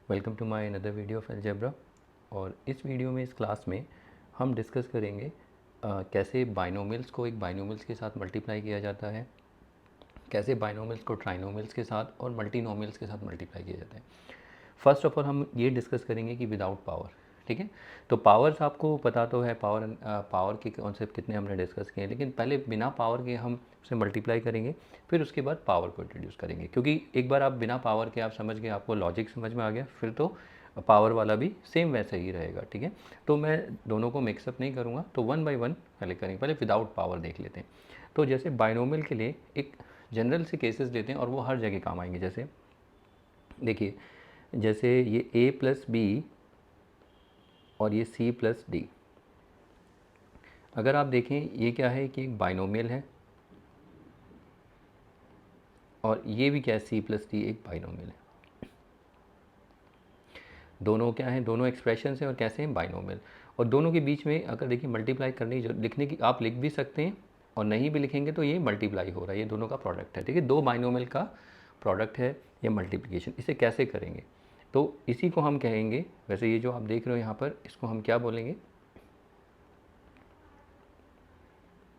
Welcome to my another video of algebra. और इस video में, इस क्लास में हम डिस्कस करेंगे कैसे बाइनोमियल्स को एक बाइनोमियल्स के साथ मल्टीप्लाई किया जाता है, कैसे बाइनोमियल्स को ट्राइनोमियल्स के साथ और मल्टीनोमियल्स के साथ मल्टीप्लाई किया जाता है। फर्स्ट ऑफ ऑल हम ये डिस्कस करेंगे कि विदाउट पावर, ठीक है। तो पावर्स आपको पता तो है, पावर के कॉन्सेप्ट कितने हमने डिस्कस किए हैं, लेकिन पहले बिना पावर के हम उसे मल्टीप्लाई करेंगे, फिर उसके बाद पावर को इंट्रोड्यूस करेंगे। क्योंकि एक बार आप बिना पावर के आप समझ गए, आपको लॉजिक समझ में आ गया, फिर तो पावर वाला भी सेम वैसे ही रहेगा, ठीक है। तो मैं दोनों को मिक्सअप नहीं करूँगा, तो वन बाय वन पहले करेंगे। पहले विदाउट पावर देख लेते हैं। तो जैसे बाइनोमियल के लिए एक जनरल से केसेस लेते हैं और वो हर जगह काम आएंगे। जैसे देखिए, जैसे ये a प्लस बी और ये c प्लस डी, अगर आप देखें ये क्या है कि एक बाइनोमियल है, और ये भी क्या है, c प्लस डी एक बाइनोमियल है। दोनों क्या हैं, दोनों एक्सप्रेशन हैं और कैसे हैं, बाइनोमियल। और दोनों के बीच में अगर देखिए मल्टीप्लाई करने की लिखने की, आप लिख भी सकते हैं और नहीं भी लिखेंगे तो ये मल्टीप्लाई हो रहा है, ये दोनों का प्रोडक्ट है, ठीक है। दो बाइनोमियल का प्रोडक्ट है ये मल्टीप्लिकेशन। इसे कैसे करेंगे, तो इसी को हम कहेंगे, वैसे ये जो आप देख रहे हो यहाँ पर, इसको हम क्या बोलेंगे,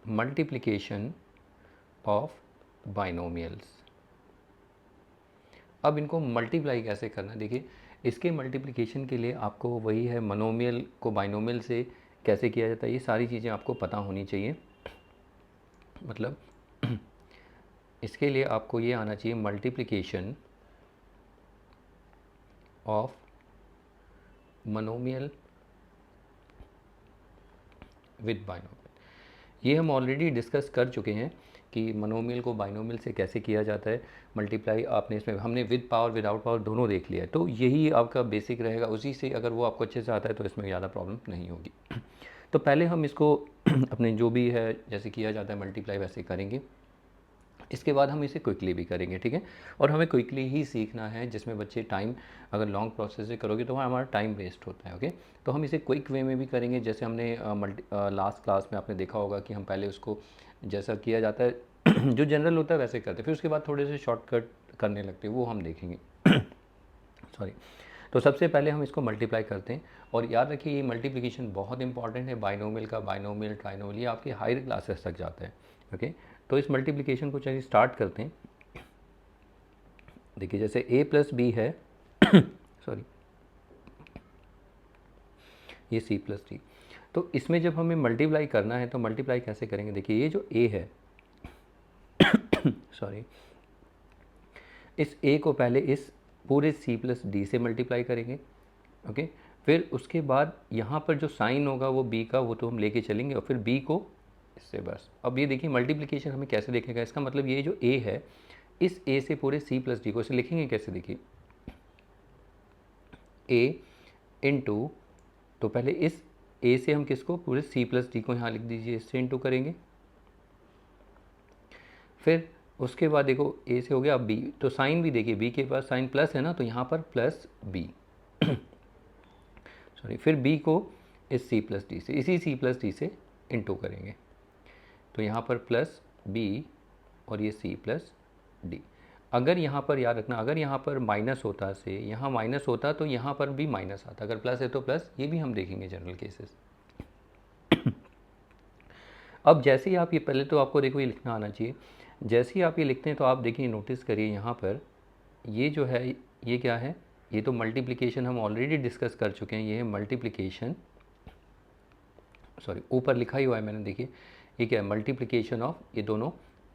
मल्टीप्लिकेशन ऑफ बाइनोमियल्स। अब इनको मल्टीप्लाई कैसे करना, देखिए इसके मल्टीप्लिकेशन के लिए आपको वही है, मोनोमियल को बाइनोमियल से कैसे किया जाता है, ये सारी चीज़ें आपको पता होनी चाहिए। मतलब इसके लिए आपको ये आना चाहिए, multiplication of monomial with binomial. ये हम ऑलरेडी डिस्कस कर चुके हैं कि मोनोमियल को बाइनोमियल से कैसे किया जाता है मल्टीप्लाई। आपने इसमें हमने विद पावर विदाउट पावर दोनों देख लिया है, तो यही आपका बेसिक रहेगा। उसी से अगर वो आपको अच्छे से आता है तो इसमें ज़्यादा प्रॉब्लम नहीं होगी। तो पहले हम इसको अपने जो भी है जैसे किया जाता है मल्टीप्लाई वैसे करेंगे। इसके बाद हम इसे क्विकली भी करेंगे, ठीक है। और हमें क्विकली ही सीखना है, जिसमें बच्चे टाइम, अगर लॉन्ग प्रोसेस से करोगे तो वहाँ हमारा टाइम वेस्ट होता है, ओके। तो हम इसे क्विक वे में भी करेंगे। जैसे हमने लास्ट क्लास में आपने देखा होगा कि हम पहले उसको जैसा किया जाता है जो जनरल होता है वैसे करते हैं, फिर उसके बाद थोड़े से शॉर्टकट करने लगते हैं, वो हम देखेंगे। सॉरी। तो सबसे पहले हम इसको मल्टीप्लाई करते हैं। और याद रखिए ये मल्टीप्लिकेशन बहुत इंपॉर्टेंट है, बाइनोमियल का, बाइनोमियल ट्राइनोमियल, ये आपके हायर क्लासेस तक जाता है, ओके। तो इस मल्टीप्लिकेशन को चलिए स्टार्ट करते हैं। देखिए जैसे a प्लस बी है सॉरी, ये c प्लस डी। तो इसमें जब हमें मल्टीप्लाई करना है तो मल्टीप्लाई कैसे करेंगे, देखिए ये जो a है सॉरी, इस a को पहले इस पूरे c प्लस डी से मल्टीप्लाई करेंगे, ओके। फिर उसके बाद यहाँ पर जो साइन होगा वो b का, वो तो हम लेके चलेंगे, और फिर b को इससे, बस। अब ये देखिए मल्टीप्लिकेशन हमें कैसे देखेगा, इसका मतलब ये जो a है, इस a से पूरे c प्लस डी को इसे लिखेंगे कैसे, देखिए a इंटू, तो पहले इस a से हम किसको, पूरे c प्लस डी को यहाँ लिख दीजिए, इससे इंटू करेंगे। फिर उसके बाद देखो a से हो गया, अब b, तो साइन भी देखिए b के पास साइन प्लस है ना, तो यहाँ पर प्लस b सॉरी। फिर b को इस c प्लस डी से, इसी c प्लस डी से इंटू करेंगे, तो यहाँ पर प्लस b और ये c प्लस डी। अगर यहाँ पर याद रखना, अगर यहाँ पर माइनस होता से यहाँ माइनस होता तो यहाँ पर भी माइनस आता, अगर प्लस है तो प्लस, ये भी हम देखेंगे जनरल केसेस। अब जैसे ही आप ये, पहले तो आपको देखो ये लिखना आना चाहिए। जैसे ही आप ये लिखते हैं तो आप देखिए, नोटिस करिए यहाँ पर ये जो है, ये क्या है, ये तो मल्टीप्लिकेशन हम ऑलरेडी डिस्कस कर चुके हैं। ये है मल्टीप्लिकेशन, सॉरी ऊपर लिखा ही हुआ है मैंने, देखिए ये क्या है, मल्टीप्लिकेशन ऑफ ये दोनों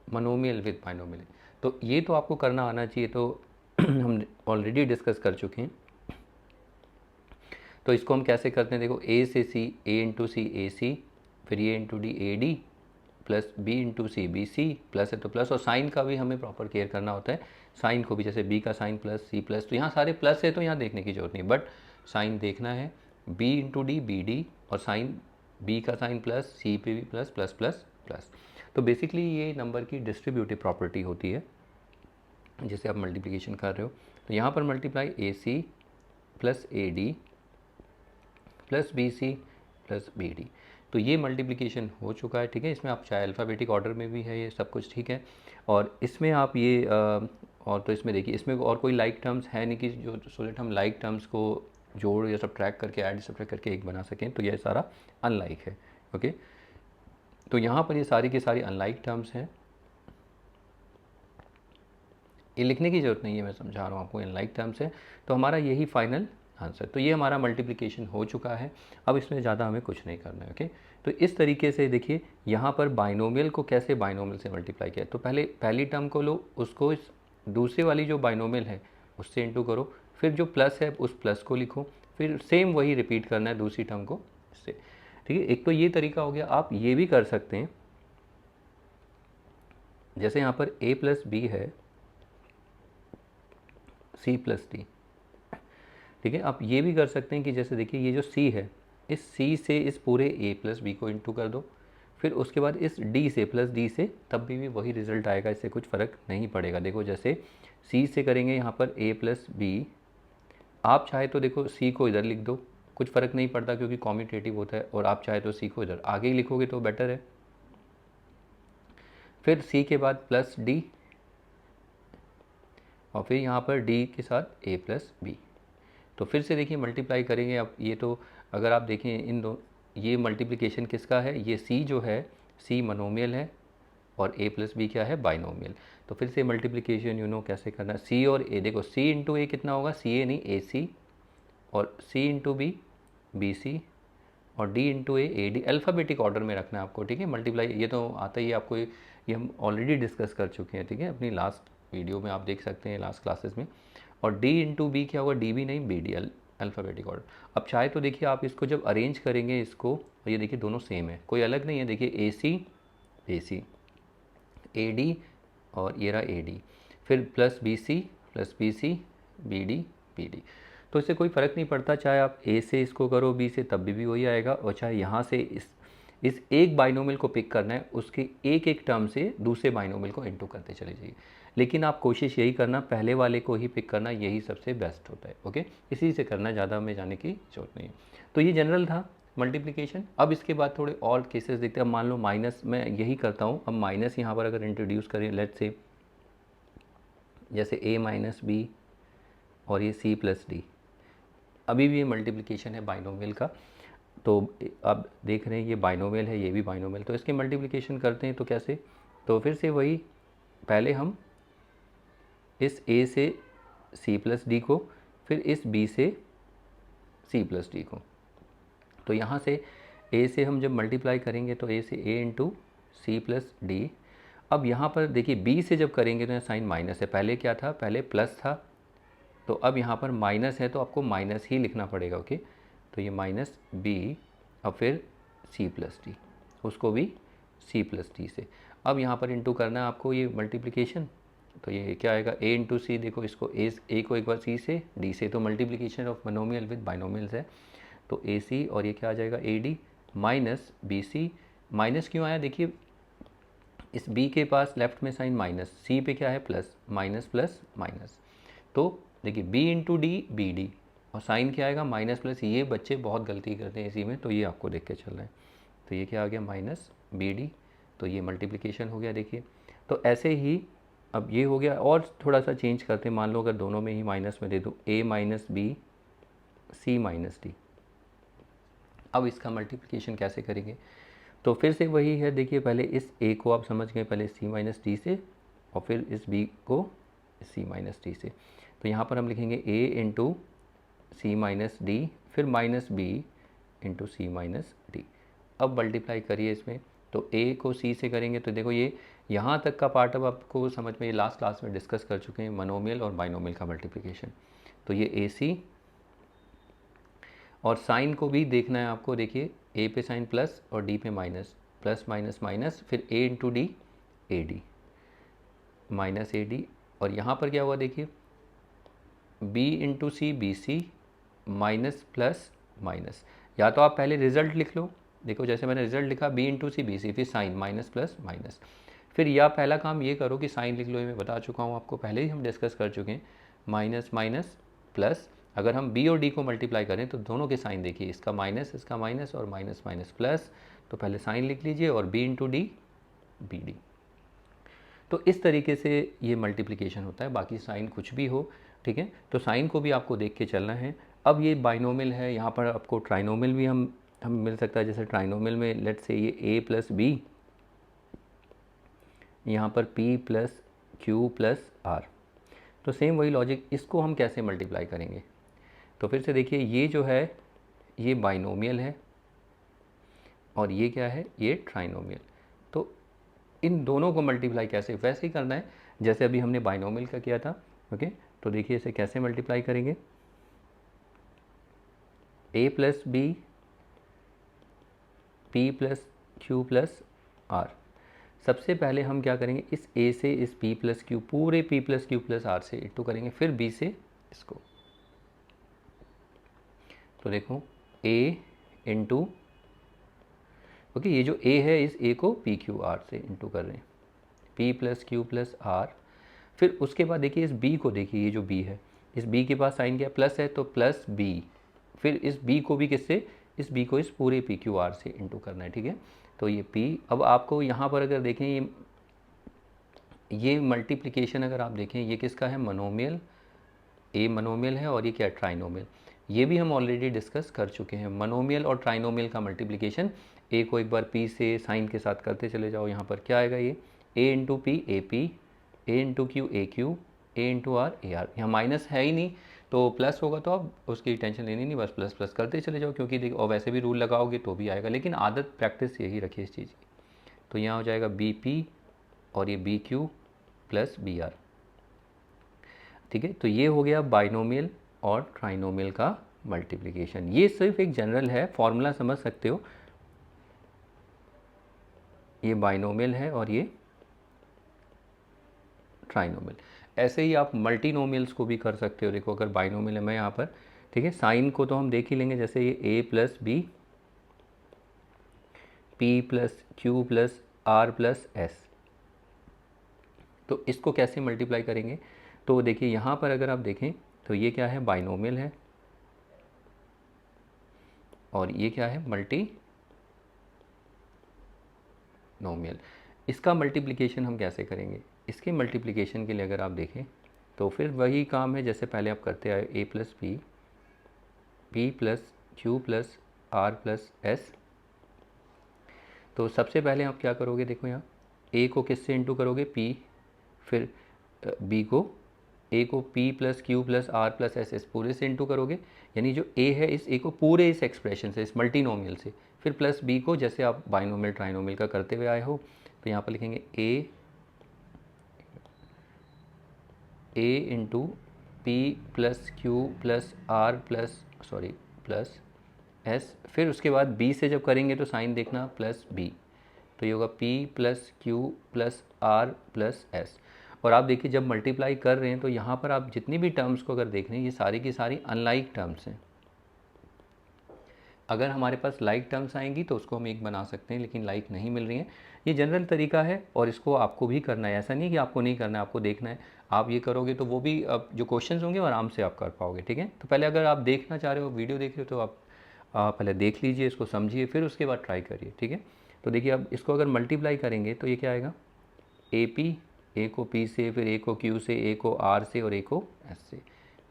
मोनोमियल विद बाइनोमियल। तो ये तो आपको करना आना चाहिए, तो हम ऑलरेडी डिस्कस कर चुके हैं। तो इसको हम कैसे करते हैं, देखो a से c, a into C A C, फिर ये into D A D, plus b into C B C, plus है तो प्लस। और साइन का भी हमें प्रॉपर केयर करना होता है, साइन को भी, जैसे b का साइन प्लस c प्लस, तो यहाँ सारे प्लस है तो यहाँ देखने की जरूरत नहीं, बट साइन देखना है, b into D B D, और साइन b का साइन प्लस, c पे भी प्लस, प्लस प्लस प्लस। तो बेसिकली ये नंबर की डिस्ट्रीब्यूटिव प्रॉपर्टी होती है जिसे आप मल्टीप्लिकेशन कर रहे हो। तो यहाँ पर multiply A C plus A D plus B C plus B D. तो ये मल्टीप्लिकेशन हो चुका है, ठीक है। इसमें आप चाहे अल्फ़ाबेटिक ऑर्डर में भी है, ये सब कुछ ठीक है। और इसमें आप ये और तो इसमें देखिए, इसमें और कोई लाइक टर्म्स है नहीं कि जो सो दैट हम लाइक टर्म्स को जोड़ या सब्ट्रैक्ट करके, ऐड सब्ट्रैक्ट करके एक बना सकें, तो ये सारा अनलाइक है, ओके। तो यहाँ पर ये सारी की सारी अनलाइक टर्म्स हैं, ये लिखने की ज़रूरत नहीं है, मैं समझा रहा हूँ आपको, अनलाइक टर्म्स है। तो हमारा यही फाइनल आंसर, तो ये हमारा मल्टीप्लिकेशन हो चुका है। अब इसमें ज़्यादा हमें कुछ नहीं करना है, ओके। तो इस तरीके से देखिए यहाँ पर बाइनोमियल को कैसे बाइनोमियल से मल्टीप्लाई किया, तो पहले पहली टर्म को लो, उसको इस दूसरे वाली जो बाइनोमियल है उससे इंटू करो, फिर जो प्लस है उस प्लस को लिखो, फिर सेम वही रिपीट करना है दूसरी टर्म को इससे, ठीक है। एक तो ये तरीका हो गया। आप ये भी कर सकते हैं, जैसे यहाँ पर a प्लस बी है, c प्लस डी, ठीक है। आप ये भी कर सकते हैं कि जैसे देखिए ये जो c है, इस c से इस पूरे a प्लस बी को इंटू कर दो, फिर उसके बाद इस d से प्लस d से, तब भी वही रिजल्ट आएगा, इससे कुछ फ़र्क नहीं पड़ेगा। देखो जैसे c से करेंगे यहाँ पर a प्लस बी, आप चाहे तो देखो c को इधर लिख दो, कुछ फ़र्क नहीं पड़ता क्योंकि कॉम्यूटेटिव होता है, और आप चाहे तो c को इधर आगे ही लिखोगे तो बेटर है। फिर c के बाद प्लस d, और फिर यहाँ पर d के साथ a प्लस बी। तो फिर से देखिए मल्टीप्लाई करेंगे। अब ये तो अगर आप देखें इन दो, ये मल्टीप्लिकेशन किसका है, ये c जो है, c मोनोमियल है और a प्लस बी क्या है, बाइनोमियल। तो फिर से मल्टीप्लिकेशन कैसे करना है, c और a, देखो c इंटू a कितना होगा, सी ए नहीं ए सी, और c into B B C, और d into A D. Alphabetic order में रखना है आपको, ठीक है। मल्टीप्लाई ये तो आता ही है आपको, ये हम ऑलरेडी डिस्कस कर चुके हैं, ठीक है, अपनी लास्ट वीडियो में आप देख सकते हैं, लास्ट क्लासेस में। और d इंटू बी क्या होगा, डी बी नहीं बी डी, अल्फ़ाबेटिक ऑर्डर। अब चाहे तो देखिए आप इसको जब अरेंज करेंगे इसको, और ये देखिए दोनों सेम है, कोई अलग नहीं है। देखिए ए सी ए डी, और ये रहा ए डी, फिर plus B C B D. तो इससे कोई फ़र्क नहीं पड़ता, चाहे आप ए से इसको करो बी से, तब भी वही आएगा, और चाहे यहाँ से इस एक बाइनोमियल को पिक करना है, उसके एक एक टर्म से दूसरे बाइनोमियल को इंटू करते चले जाइए। लेकिन आप कोशिश यही करना, पहले वाले को ही पिक करना, यही सबसे बेस्ट होता है, ओके। इसी से करना, ज़्यादा हमें जाने की ज़रूरत नहीं है। तो ये जनरल था मल्टीप्लिकेशन। अब इसके बाद थोड़े और केसेस देखते हैं। अब मान लो माइनस, मैं यही करता हूँ। अब माइनस यहाँ पर अगर इंट्रोड्यूस करें, लेट्स से जैसे a माइनस बी और ये c प्लस डी, अभी भी ये मल्टीप्लिकेशन है बाइनोमियल का। तो अब देख रहे हैं ये बाइनोमियल है, ये भी बाइनोमियल, तो इसके मल्टीप्लिकेशन करते हैं तो कैसे, तो फिर से वही, पहले हम इस a से c प्लस डी को, फिर इस b से c प्लस डी को। तो यहाँ से a से हम जब मल्टीप्लाई करेंगे तो a से a into C plus D. अब यहाँ पर देखिए b से जब करेंगे तो यहाँ साइन माइनस है, पहले क्या था, पहले प्लस था, तो अब यहाँ पर माइनस है, तो आपको माइनस ही लिखना पड़ेगा, ओके। तो ये माइनस बी, अब फिर c प्लस डी, उसको भी c प्लस डी से। अब यहाँ पर इंटू करना है आपको ये मल्टीप्लिकेशन, तो ये क्या आएगा, a इंटू सी, देखो इसको a को एक बार c से d से, तो multiplication of monomial with binomials है। तो ए सी, और ये क्या आ जाएगा A D minus B C. Minus क्यों आया, देखिए इस b के पास लेफ्ट में साइन माइनस, c पे क्या है प्लस, माइनस प्लस माइनस। तो देखिए b into D B D, और साइन क्या आएगा, माइनस प्लस। ये बच्चे बहुत गलती करते हैं इसी में, तो ये आपको देख के चल रहा है। तो ये क्या आ गया, माइनस बी डी, तो ये मल्टीप्लिकेशन हो गया, देखिए। तो ऐसे ही अब ये हो गया, और थोड़ा सा चेंज करते हैं। मान लो अगर दोनों में ही माइनस में दे दूँ, a minus B C minus D. अब इसका मल्टीप्लिकेशन कैसे करेंगे, तो फिर से वही है। देखिए पहले इस a को आप समझ गए, पहले c माइनस डी से, और फिर इस b को c माइनस डी से। तो यहाँ पर हम लिखेंगे a into C minus D, फिर minus b into C minus D. अब मल्टीप्लाई करिए इसमें, तो a को c से करेंगे, तो देखो ये यहाँ तक का पार्ट अब आपको समझ में, ये लास्ट क्लास में डिस्कस कर चुके हैं, मोनोमियल और बाइनोमियल का मल्टीप्लिकेशन। तो ये ए सी, और साइन को भी देखना है आपको, देखिए a पे साइन प्लस और d पे माइनस, प्लस माइनस माइनस, फिर a into D A D minus A D. और यहाँ पर क्या हुआ, देखिए b into C B C minus plus minus. या तो आप पहले रिजल्ट लिख लो, देखो जैसे मैंने रिजल्ट लिखा b into C B C, फिर साइन माइनस प्लस माइनस। फिर या पहला काम ये करो कि साइन लिख लो, ये मैं बता चुका हूँ आपको, पहले ही हम डिस्कस कर चुके हैं, माइनस माइनस प्लस, अगर हम बी और डी को मल्टीप्लाई करें तो दोनों के साइन देखिए, इसका माइनस और माइनस माइनस प्लस, तो पहले साइन लिख लीजिए और B into D B D. तो इस तरीके से ये मल्टीप्लिकेशन होता है, बाकी साइन कुछ भी हो, ठीक है। तो साइन को भी आपको देख के चलना है। अब ये बाइनोमियल है, यहाँ पर आपको ट्राइनोमियल भी हम मिल सकता है। जैसे ट्राइनोमियल में लेट से ये ए प्लस बी, यहाँ पर P plus Q plus R. तो सेम वही लॉजिक, इसको हम कैसे मल्टीप्लाई करेंगे? तो फिर से देखिए, ये जो है ये बाइनोमियल है और ये क्या है, ये ट्राइनोमियल। तो इन दोनों को मल्टीप्लाई कैसे, वैसे ही करना है जैसे अभी हमने बाइनोमियल का किया था। ओके, तो देखिए इसे कैसे मल्टीप्लाई करेंगे। A plus B P plus Q plus R. सबसे पहले हम क्या करेंगे, इस ए से इस पी प्लस क्यू, पूरे P plus Q plus R से इंटू करेंगे, फिर बी से इसको। तो देखो ए इंटू, ओके, ये जो ए है इस ए को पी क्यू आर से इंटू कर रहे हैं, P plus Q plus R. फिर उसके बाद देखिए इस बी को, देखिए ये जो बी है, इस बी के पास साइन क्या प्लस है, तो प्लस बी। फिर इस बी को भी किससे, इस बी को इस पूरे पी क्यू आर से इंटू करना है, ठीक है। तो ये पी, अब आपको यहाँ पर अगर देखें ये मल्टीप्लिकेशन अगर आप देखें, ये किसका है, मोनोमियल, ए मोनोमियल है और ये क्या, ट्राइनोमियल। ये भी हम ऑलरेडी डिस्कस कर चुके हैं। मोनोमियल और ट्राइनोमियल का मल्टीप्लिकेशन, ए को एक बार पी से साइन के साथ करते चले जाओ, यहाँ पर क्या आएगा, ये A into P A P, A into Q A Q, A into R A R. यहाँ माइनस है ही नहीं, तो प्लस होगा तो आप उसकी टेंशन लेनी नहीं, बस प्लस प्लस करते चले जाओ, क्योंकि देखो और वैसे भी रूल लगाओगे तो भी आएगा, लेकिन आदत प्रैक्टिस यही रखिए इस चीज़ की। तो यहाँ हो जाएगा बी पी और ये B Q plus B R, ठीक है। तो ये हो गया बाइनोमियल और ट्राइनोमियल का मल्टीप्लिकेशन। ये सिर्फ एक जनरल है, फॉर्मूला समझ सकते हो, ये बाइनोमियल है और ये ट्राइनोमियल। ऐसे ही आप मल्टीनोमियल्स को भी कर सकते हो। देखो अगर बाइनोमियल है, मैं यहाँ पर, ठीक है, साइन को तो हम देख ही लेंगे, जैसे ये A plus B P plus Q plus R plus S. तो इसको कैसे मल्टीप्लाई करेंगे, तो देखिए यहाँ पर अगर आप देखें तो ये क्या है, बाइनोमियल है और ये क्या है, मल्टी नोमियल। इसका मल्टीप्लिकेशन हम कैसे करेंगे, इसके मल्टीप्लिकेशन के लिए अगर आप देखें तो फिर वही काम है जैसे पहले आप करते आए, A plus B P plus Q plus R plus S. तो सबसे पहले आप क्या करोगे, देखो यहाँ ए को किससे इंटू करोगे, पी, फिर बी को, ए को P plus Q plus R plus S, S पूरे से इंटू करोगे, यानी जो ए है इस ए को पूरे इस एक्सप्रेशन से, इस मल्टीनोमियल से, फिर प्लस बी को जैसे आप बाइनोमियल ट्राइनोमियल का करते हुए आए हो, तो यहाँ पर लिखेंगे A into P plus Q plus R plus S. फिर उसके बाद बी से जब करेंगे तो साइन देखना प्लस बी, तो ये होगा P plus Q plus R plus S. और आप देखिए जब मल्टीप्लाई कर रहे हैं तो यहाँ पर आप जितनी भी टर्म्स को अगर देख रहे हैं, ये सारी की सारी अनलाइक टर्म्स हैं। अगर हमारे पास लाइक टर्म्स आएंगी तो उसको हम एक बना सकते हैं, लेकिन लाइक नहीं मिल रही हैं। ये जनरल तरीका है और इसको आपको भी करना है, ऐसा नहीं कि आपको नहीं करना है, आपको देखना है। आप ये करोगे तो वो भी अब जो क्वेश्चंस होंगे वो आराम से आप कर पाओगे, ठीक है। तो पहले अगर आप देखना चाह रहे हो, वीडियो देख रहे हो, तो आप पहले देख लीजिए, इसको समझिए, फिर उसके बाद ट्राई करिए, ठीक है। तो देखिए अब इसको अगर मल्टीप्लाई करेंगे तो ये क्या आएगा, ए पी, ए को पी से, फिर ए को क्यू से, ए को आर से और ए को एस से,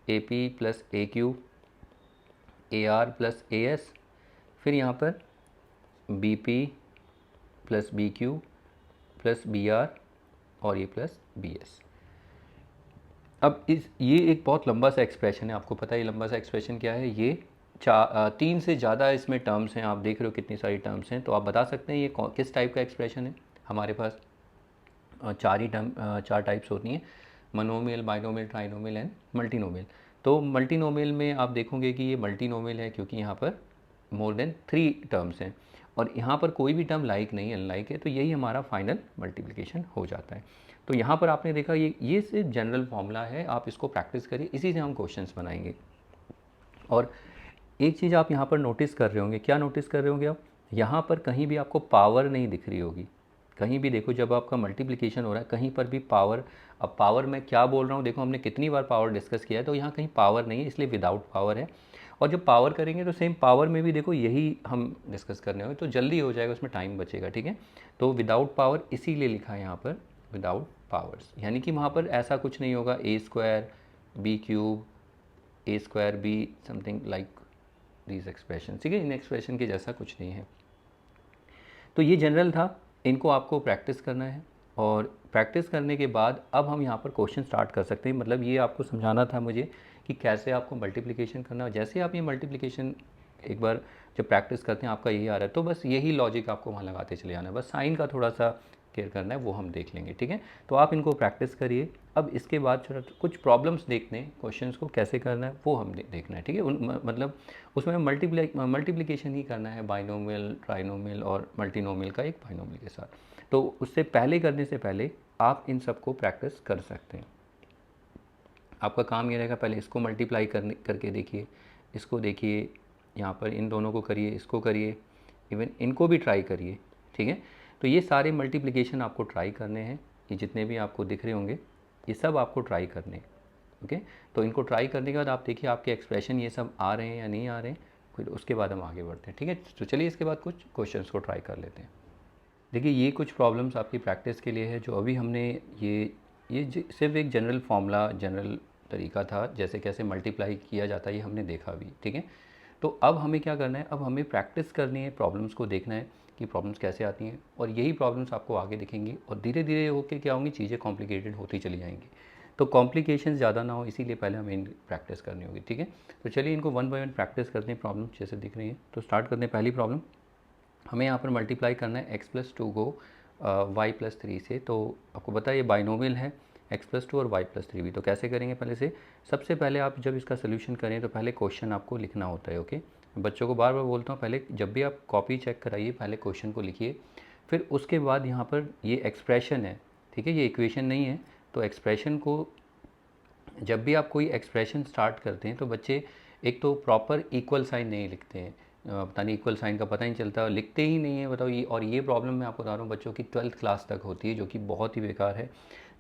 A P plus A Q A R plus A S. फिर यहाँ पर B P plus B Q plus B R और ये प्लस बी एस। अब ये एक बहुत लंबा सा एक्सप्रेशन है, आपको पता है ये लंबा सा एक्सप्रेशन क्या है, ये 3 से ज़्यादा इसमें टर्म्स हैं। आप देख रहे हो कितनी सारी टर्म्स हैं, तो आप बता सकते हैं ये किस टाइप का एक्सप्रेशन है। हमारे पास 4 टाइप्स होती हैं, monomial, binomial, trinomial and multinomial. तो मल्टीनोमियल में आप देखोगे कि ये मल्टीनोमियल है क्योंकि यहाँ पर मोर देन 3 टर्म्स हैं और यहाँ पर कोई भी टर्म लाइक नहीं, अनलाइक है, तो यही हमारा फाइनल मल्टीप्लिकेशन हो जाता है। तो यहाँ पर आपने देखा ये सिर्फ जनरल फॉर्मूला है, आप इसको प्रैक्टिस करिए, इसी से हम क्वेश्चंस बनाएंगे। और एक चीज़ आप यहाँ पर नोटिस कर रहे होंगे, क्या नोटिस कर रहे होंगे आप, यहाँ पर कहीं भी आपको पावर नहीं दिख रही होगी, कहीं भी देखो जब आपका मल्टीप्लिकेशन हो रहा है कहीं पर भी पावर, अब पावर मैं क्या बोल रहा हूँ, देखो हमने कितनी बार पावर डिस्कस किया है, तो यहाँ कहीं पावर नहीं है, इसलिए विदाउट पावर है। और जब पावर करेंगे तो सेम पावर में भी देखो यही हम डिस्कस करने होंगे, तो जल्दी हो जाएगा, उसमें टाइम बचेगा, ठीक है। तो विदाउट पावर इसीलिए लिखा है यहाँ पर विदाउट पावर्स, यानी कि वहाँ पर ऐसा कुछ नहीं होगा A square B cube A square B something like these expression, ठीक है। इन एक्सप्रेशन के जैसा कुछ नहीं है। तो ये जनरल था, इनको आपको प्रैक्टिस करना है, और प्रैक्टिस करने के बाद अब हम यहाँ पर क्वेश्चन स्टार्ट कर सकते हैं। मतलब ये आपको समझाना था मुझे कि कैसे आपको मल्टीप्लिकेशन करना है। जैसे आप ये मल्टीप्लिकेशन एक बार जब प्रैक्टिस करते हैं आपका यही आ रहा है, तो बस यही लॉजिक आपको वहाँ लगाते चले जाना है, बस साइन का थोड़ा सा केयर करना है, वो हम देख लेंगे, ठीक है। तो आप इनको प्रैक्टिस करिए। अब इसके बाद कुछ प्रॉब्लम्स देखते हैं, क्वेश्चंस को कैसे करना है वो हम देखना है, ठीक है। मतलब उसमें मल्टीप्लिकेशन ही करना है बाइनोमियल, ट्राइनोमियल और मल्टीनोमियल का एक बाइनोमियल के साथ। तो उससे पहले करने से पहले आप इन सबको प्रैक्टिस कर सकते हैं। आपका काम ये रहेगा, पहले इसको मल्टीप्लाई करके देखिए, इसको देखिए, यहाँ पर इन दोनों को करिए, इसको करिए, इवन इनको भी ट्राई करिए, ठीक है। तो ये सारे मल्टीप्लिकेशन आपको ट्राई करने हैं, ये जितने भी आपको दिख रहे होंगे ये सब आपको ट्राई करने हैं, ओके। तो इनको ट्राई करने के बाद आप देखिए आपके एक्सप्रेशन ये सब आ रहे हैं या नहीं आ रहे हैं, फिर उसके बाद हम आगे बढ़ते हैं, ठीक है। तो चलिए इसके बाद कुछ क्वेश्चंस को ट्राई कर लेते हैं। देखिए ये कुछ प्रॉब्लम्स आपकी प्रैक्टिस के लिए है, जो अभी हमने सिर्फ एक जनरल फॉर्मूला, जनरल तरीका था जैसे कैसे मल्टीप्लाई किया जाता है, ये हमने देखा भी, ठीक है। तो अब हमें क्या करना है, अब हमें प्रैक्टिस करनी है, प्रॉब्लम्स को देखना है कि प्रॉब्लम्स कैसे आती हैं, और यही प्रॉब्लम्स आपको आगे दिखेंगी, और धीरे धीरे होकर क्या होंगी, चीज़ें कॉम्प्लिकेटेड होती चली जाएंगी। तो कॉम्प्लिकेशंस ज़्यादा ना हो, इसीलिए पहले हमें इन प्रैक्टिस करनी होगी, ठीक है। तो चलिए इनको वन बाय वन प्रैक्टिस करते हैं, प्रॉब्लम जैसे दिख रही है। तो स्टार्ट करते हैं। पहली प्रॉब्लम, हमें यहाँ पर मल्टीप्लाई करना है x+2 को y+3 से। तो आपको पता है ये बाइनोमियल है, x+2 और y+3 भी। तो कैसे करेंगे, पहले से सबसे पहले आप जब इसका सोल्यूशन करें तो पहले क्वेश्चन आपको लिखना होता है, ओके। बच्चों को बार बार बोलता हूँ, पहले जब भी आप कॉपी चेक कराइए पहले क्वेश्चन को लिखिए, फिर उसके बाद यहाँ पर ये एक्सप्रेशन है, ठीक है, ये इक्वेशन नहीं है। तो एक्सप्रेशन को जब भी आप कोई एक्सप्रेशन स्टार्ट करते हैं तो बच्चे एक तो प्रॉपर इक्वल साइन नहीं लिखते हैं, पता नहीं इक्वल साइन का पता नहीं चलता, लिखते ही नहीं है, बताओ ये। और ये प्रॉब्लम मैं आपको बता रहा हूँ बच्चों की 12th क्लास तक होती है, जो कि बहुत ही बेकार है।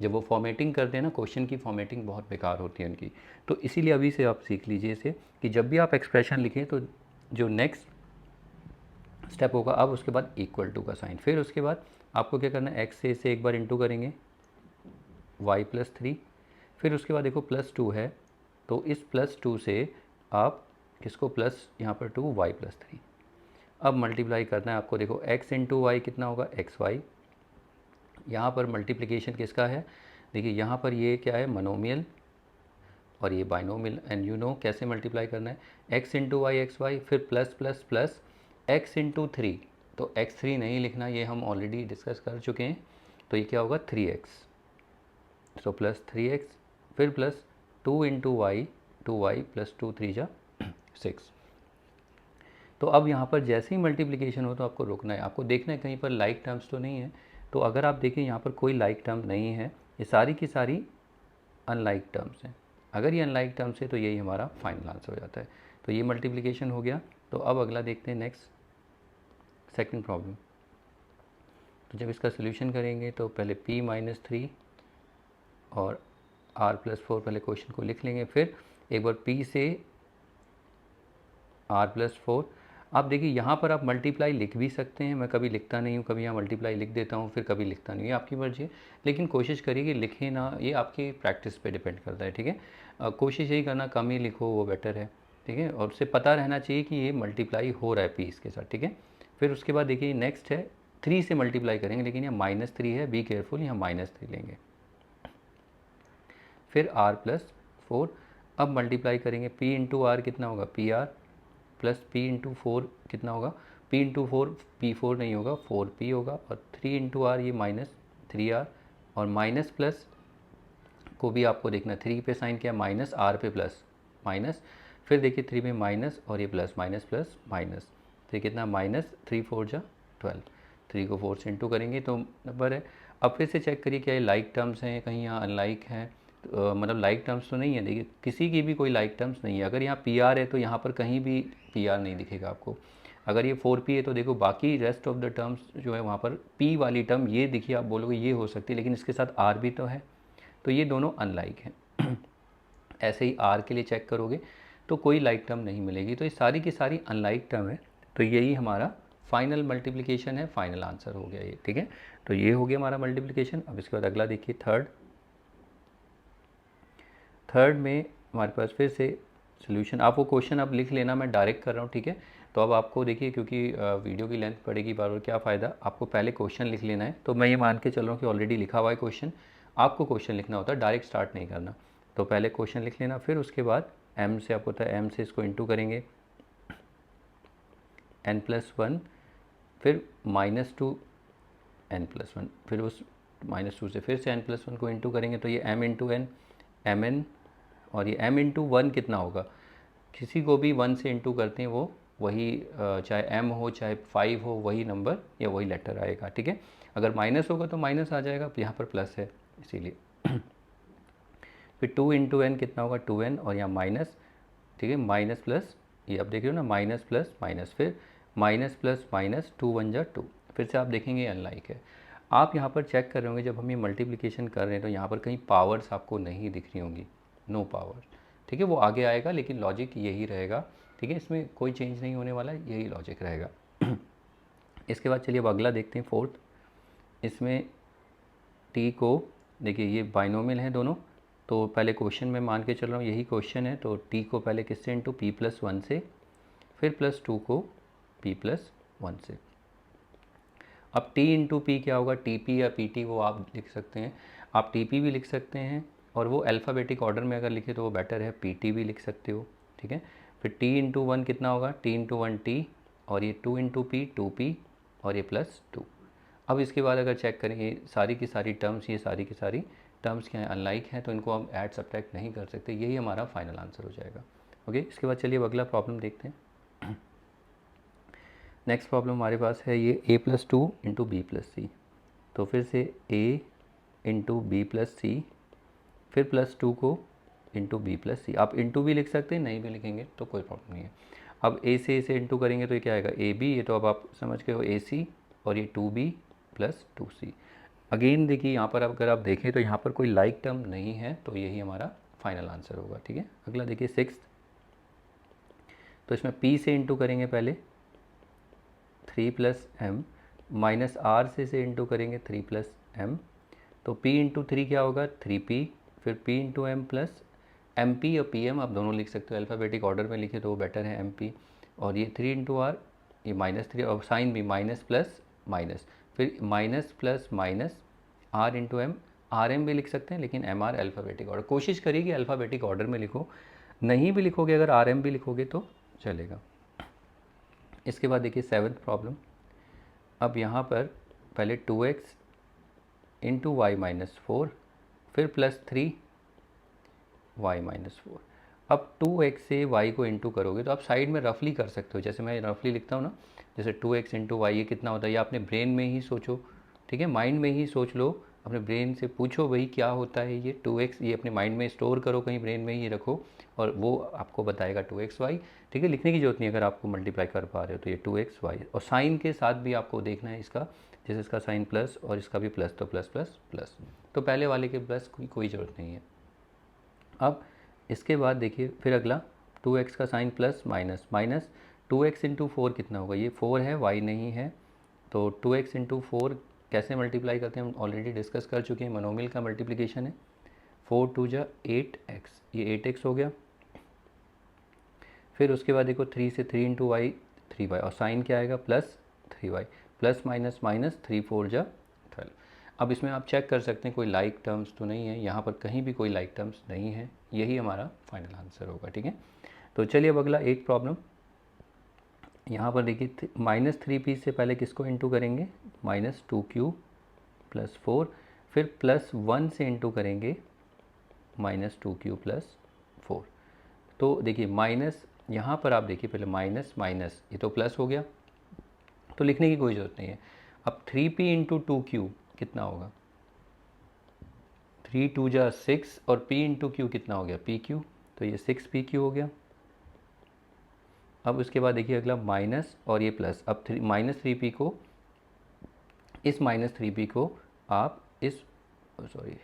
जब वो फॉर्मेटिंग करते हैं ना, क्वेश्चन की फॉर्मेटिंग बहुत बेकार होती है उनकी। तो इसीलिए अभी से आप सीख लीजिए इसे, कि जब भी आप एक्सप्रेशन लिखें तो जो नेक्स्ट स्टेप होगा, अब उसके बाद इक्वल टू का साइन, फिर उसके बाद आपको क्या करना है, एक्स से इसे एक बार इंटू करेंगे y+3, फिर उसके बाद देखो +2 है, तो इस +2 से आप किसको प्लस, यहाँ पर 2 y+3, अब मल्टीप्लाई करना है आपको। देखो x इंटू वाई कितना होगा, xy। यहाँ पर मल्टीप्लिकेशन किसका है, देखिए यहाँ पर ये क्या है, मोनोमियल और ये बाइनोमियल, एंड यू नो कैसे मल्टीप्लाई करना है, x इंटू वाई xy, फिर plus plus plus x into 3। तो x3 नहीं लिखना, ये हम ऑलरेडी डिस्कस कर चुके हैं। तो ये क्या होगा, 3x, सो प्लस 3x, फिर plus 2 into Y, 2y plus 2 3 जा 6। तो अब यहाँ पर जैसे ही मल्टीप्लिकेशन हो तो आपको रुकना है, आपको देखना है कहीं पर लाइक टर्म्स तो नहीं है। तो अगर आप देखें यहाँ पर कोई लाइक टर्म नहीं है, ये सारी की सारी अनलाइक टर्म्स हैं। अगर ये अनलाइक टर्म्स है तो यही हमारा फाइनल आंसर हो जाता है। तो ये मल्टीप्लिकेशन हो गया। तो अब अगला देखते हैं, नेक्स्ट सेकंड प्रॉब्लम। तो जब इसका सोल्यूशन करेंगे तो पहले p-3 और r+4, पहले क्वेश्चन को लिख लेंगे, फिर एक बार p से r+4। आप देखिए यहाँ पर आप मल्टीप्लाई लिख भी सकते हैं, मैं कभी लिखता नहीं हूँ, कभी यहाँ मल्टीप्लाई लिख देता हूँ, फिर कभी लिखता नहीं, ये आपकी मर्जी है। लेकिन कोशिश करिए कि लिखें ना, ये आपकी प्रैक्टिस पे डिपेंड करता है, ठीक है। कोशिश यही करना कम ही लिखो, वो बेटर है, ठीक है। और उससे पता रहना चाहिए कि ये मल्टीप्लाई हो रहा है पीस के साथ, ठीक है। फिर उसके बाद देखिए नेक्स्ट है 3 से मल्टीप्लाई करेंगे, लेकिन यहाँ -3 है, बी केयरफुल, यहाँ -3 लेंगे। फिर r+4, अब मल्टीप्लाई करेंगे, p इंटू आर कितना होगा, PR, प्लस p इंटू 4 कितना होगा, p इंटू 4 p4 नहीं होगा, 4p होगा, और 3 इंटू आर ये -3r, और माइनस प्लस को भी आपको देखना, 3 पे साइन किया, माइनस, r पे प्लस, माइनस, फिर देखिए 3 में माइनस और ये प्लस, माइनस प्लस माइनस, तो कितना -3 4 जा 12, 3 को 4 से इंटू करेंगे तो नंबर है। अब फिर से चेक करिए क्या ये लाइक टर्म्स हैं, कहीं यहाँ अनलाइक हैं, मतलब लाइक टर्म्स तो नहीं है। देखिए किसी की भी कोई लाइक टर्म्स नहीं है। अगर यहाँ पी आर है तो यहाँ पर कहीं भी पी आर नहीं दिखेगा आपको। अगर ये 4p है तो देखो बाकी रेस्ट ऑफ द टर्म्स जो है वहाँ पर p वाली टर्म ये दिखिए, आप बोलोगे ये हो सकती है, लेकिन इसके साथ r भी तो है, तो ये दोनों अनलाइक हैं। ऐसे ही r के लिए चेक करोगे तो कोई लाइक टर्म नहीं मिलेगी, तो ये सारी की सारी अनलाइक टर्म है। तो यही हमारा फाइनल मल्टीप्लिकेशन है, फाइनल आंसर हो गया ये, ठीक है। तो ये हो गया हमारा मल्टीप्लिकेशन। अब इसके बाद अगला देखिए थर्ड में हमारे पास फिर से सोल्यूशन, आप वो क्वेश्चन आप लिख लेना, मैं डायरेक्ट कर रहा हूँ, ठीक है। तो अब आपको देखिए, क्योंकि वीडियो की लेंथ पड़ेगी बार बार, क्या फ़ायदा, आपको पहले क्वेश्चन लिख लेना है। तो मैं ये मान के चल रहा हूँ कि ऑलरेडी लिखा हुआ है क्वेश्चन, आपको क्वेश्चन लिखना होता है, डायरेक्ट स्टार्ट नहीं करना। तो पहले क्वेश्चन लिख लेना, फिर उसके बाद m से, आपको पता है m से इसको इंटू करेंगे n+1, फिर -2 n+1, फिर उस -2 से फिर से n+1 को इंटू करेंगे, तो ये m इंटू n mn, और ये m इंटू 1 कितना होगा, किसी को भी 1 से इंटू करते हैं वो वही, चाहे m हो चाहे 5 हो, वही नंबर या वही लेटर आएगा, ठीक है। अगर माइनस होगा तो माइनस आ जाएगा, यहाँ पर प्लस है इसीलिए। फिर 2 इंटू एन कितना होगा 2n, और यहाँ माइनस, ठीक है, माइनस प्लस, ये आप देख रहे हो ना, माइनस प्लस माइनस, फिर माइनस प्लस माइनस, 2 1 जा 2, फिर से आप देखेंगे अनलाइक है। आप यहाँ पर चेक कर रहे होंगे जब हम ये मल्टीप्लिकेशन कर रहे हैं तो यहाँ पर कहीं पावर्स आपको नहीं दिख रही होंगी, नो पावर, ठीक है, वो आगे आएगा, लेकिन लॉजिक यही रहेगा, ठीक है, इसमें कोई चेंज नहीं होने वाला, यही लॉजिक रहेगा। इसके बाद चलिए अब अगला देखते हैं फोर्थ। इसमें टी को देखिए, ये बाइनोमियल है दोनों, तो पहले क्वेश्चन में मान के चल रहा हूँ यही क्वेश्चन है, तो टी को पहले किससे इंटू p+1 से, फिर +2 को p+1 से। अब t इंटू पी क्या होगा, टी या pt वो आप लिख सकते हैं, आप टी भी लिख सकते हैं, और वो अल्फ़ाबेटिक ऑर्डर में अगर लिखे तो वो बेटर है, pt भी लिख सकते हो, ठीक है। फिर t इंटू 1 कितना होगा, t इंटू 1 t, और ये 2 इंटू पी 2p, और ये +2। अब इसके बाद अगर चेक करें ये सारी की सारी टर्म्स, ये सारी की सारी टर्म्स क्या हैं, अनलाइक हैं, तो इनको हम ऐड सब्ट्रैक्ट नहीं कर सकते, यही हमारा फाइनल आंसर हो जाएगा। ओके, इसके बाद चलिए अब अगला प्रॉब्लम देखते हैं। नेक्स्ट प्रॉब्लम हमारे पास है ये a+2 इंटू b+c, तो फिर से a इंटू b+c, फिर +2 को इंटू b+c, आप इंटू भी लिख सकते हैं, नहीं भी लिखेंगे तो कोई प्रॉब्लम नहीं है। अब a से इंटू करेंगे तो ये क्या आएगा ab, ये तो अब आप समझ गए हो ac, और ये 2b + 2c। अगेन देखिए यहाँ पर अगर आप देखें तो यहाँ पर कोई लाइक टर्म नहीं है, तो यही हमारा फाइनल आंसर होगा, ठीक है। अगला देखिए 6, तो इसमें p से इंटू करेंगे पहले 3 + m, माइनस r से इंटू करेंगे 3 + m, तो p इंटू 3 क्या होगा 3p, फिर p into m plus mp और pm आप दोनों लिख सकते हो, अल्फ़ाबेटिक ऑर्डर में लिखे तो वो बेटर है mp, और ये 3 इंटू r, ये -3, और साइन भी माइनस प्लस माइनस, फिर minus plus minus r into M, R M भी लिख सकते हैं, लेकिन एम आर अल्फ़ाबेटिक ऑर्डर, कोशिश करिए कि अल्फ़ाबेटिक ऑर्डर में लिखो, नहीं भी लिखोगे अगर आर एम भी लिखोगे तो चलेगा। इसके बाद देखिए 7th प्रॉब्लम। अब यहाँ पर पहले 2x इंटू वाई -4, फिर +3 y -4। अब 2x से y को इंटू करोगे तो आप साइड में रफली कर सकते हो, जैसे मैं रफली लिखता हूँ ना, जैसे 2x इंटू वाई, ये कितना होता है, ये आपने ब्रेन में ही सोचो, ठीक है, माइंड में ही सोच लो, अपने ब्रेन से पूछो भाई क्या होता है ये 2x, ये अपने माइंड में स्टोर करो, कहीं ब्रेन में ही रखो, और वो आपको बताएगा 2xy, ठीक है, लिखने की जरूरत नहीं अगर आपको मल्टीप्लाई कर पा रहे हो, तो ये 2xy, और साइन के साथ भी आपको देखना है इसका, जैसे इसका साइन प्लस और इसका भी प्लस, तो प्लस प्लस प्लस, तो पहले वाले के प्लस की कोई ज़रूरत नहीं है। अब इसके बाद देखिए फिर अगला 2x का sign plus minus, minus 2x into 4 कितना होगा, ये 4 है y नहीं है, तो 2x इंटू 4 कैसे मल्टीप्लाई करते हैं हम ऑलरेडी डिस्कस कर चुके हैं, मोनोमियल का मल्टीप्लिकेशन है, 4 2 जा 8x, ये 8x हो गया। फिर उसके बाद देखो 3 से 3 इंटू वाई 3y, और साइन क्या आएगा plus 3y, plus minus minus 3 4 जा 12। अब इसमें आप चेक कर सकते हैं कोई लाइक टर्म्स तो नहीं है, यहाँ पर कहीं भी कोई लाइक टर्म्स नहीं है, यही हमारा फाइनल आंसर होगा, ठीक है। तो चलिए अब अगला एक प्रॉब्लम, यहाँ पर देखिए -3p से पहले किसको इंटू करेंगे, -2q + 4, फिर +1 से इंटू करेंगे -2q + 4। तो देखिए माइनस, यहाँ पर आप देखिए पहले माइनस माइनस, ये तो प्लस हो गया, तो लिखने की कोई ज़रूरत नहीं है। अब 3p इंटू 2q कितना होगा, 3 2 जा 6, और p इंटू q कितना हो गया pq, तो ये 6pq हो गया। अब उसके बाद देखिए अगला माइनस और ये प्लस। अब माइनस थ्री पी को, इस माइनस थ्री पी को आप इस, सॉरी,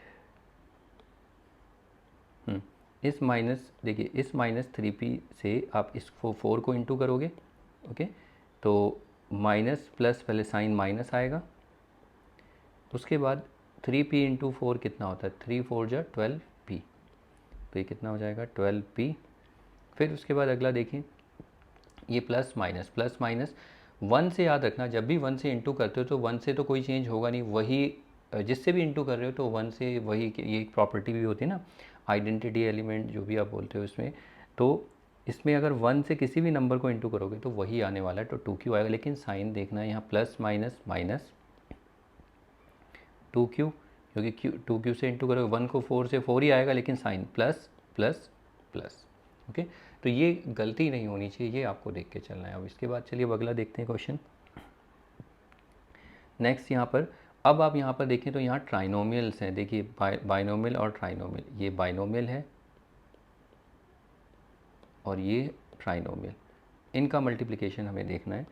इस माइनस, देखिए इस माइनस थ्री पी से आप इस फोर को इंटू करोगे, ओके। तो माइनस प्लस, पहले साइन माइनस आएगा, उसके बाद थ्री पी इंटू फोर कितना होता है, थ्री फोर जा 12p, तो ये कितना हो जाएगा 12p। फिर उसके बाद अगला देखिए, ये plus minus, plus minus one से याद रखना, जब भी वन से इंटू करते हो तो वन से तो कोई चेंज होगा नहीं, वही जिससे भी इंटू कर रहे हो तो वन से वही, ये एक प्रॉपर्टी भी होती है ना, आइडेंटिटी एलिमेंट जो भी आप बोलते हो इसमें। तो इसमें अगर वन से किसी भी नंबर को इंटू करोगे तो वही आने वाला है, तो टू क्यू आएगा। लेकिन साइन देखना है यहाँ, plus minus minus two Q, क्योंकि क्यू टू क्यू से इंटू करोगे, वन को फोर से फोर ही आएगा, लेकिन sign plus plus plus, okay. तो ये गलती नहीं होनी चाहिए, ये आपको देख के चलना है। अब इसके बाद चलिए अब अगला देखते हैं क्वेश्चन। नेक्स्ट यहाँ पर, अब आप यहाँ पर देखें तो यहाँ ट्राइनोमियल्स हैं, देखिए बाइनोमियल और ट्राइनोमियल, ये बाइनोमियल है और ये ट्राइनोमियल, इनका मल्टीप्लिकेशन हमें देखना है।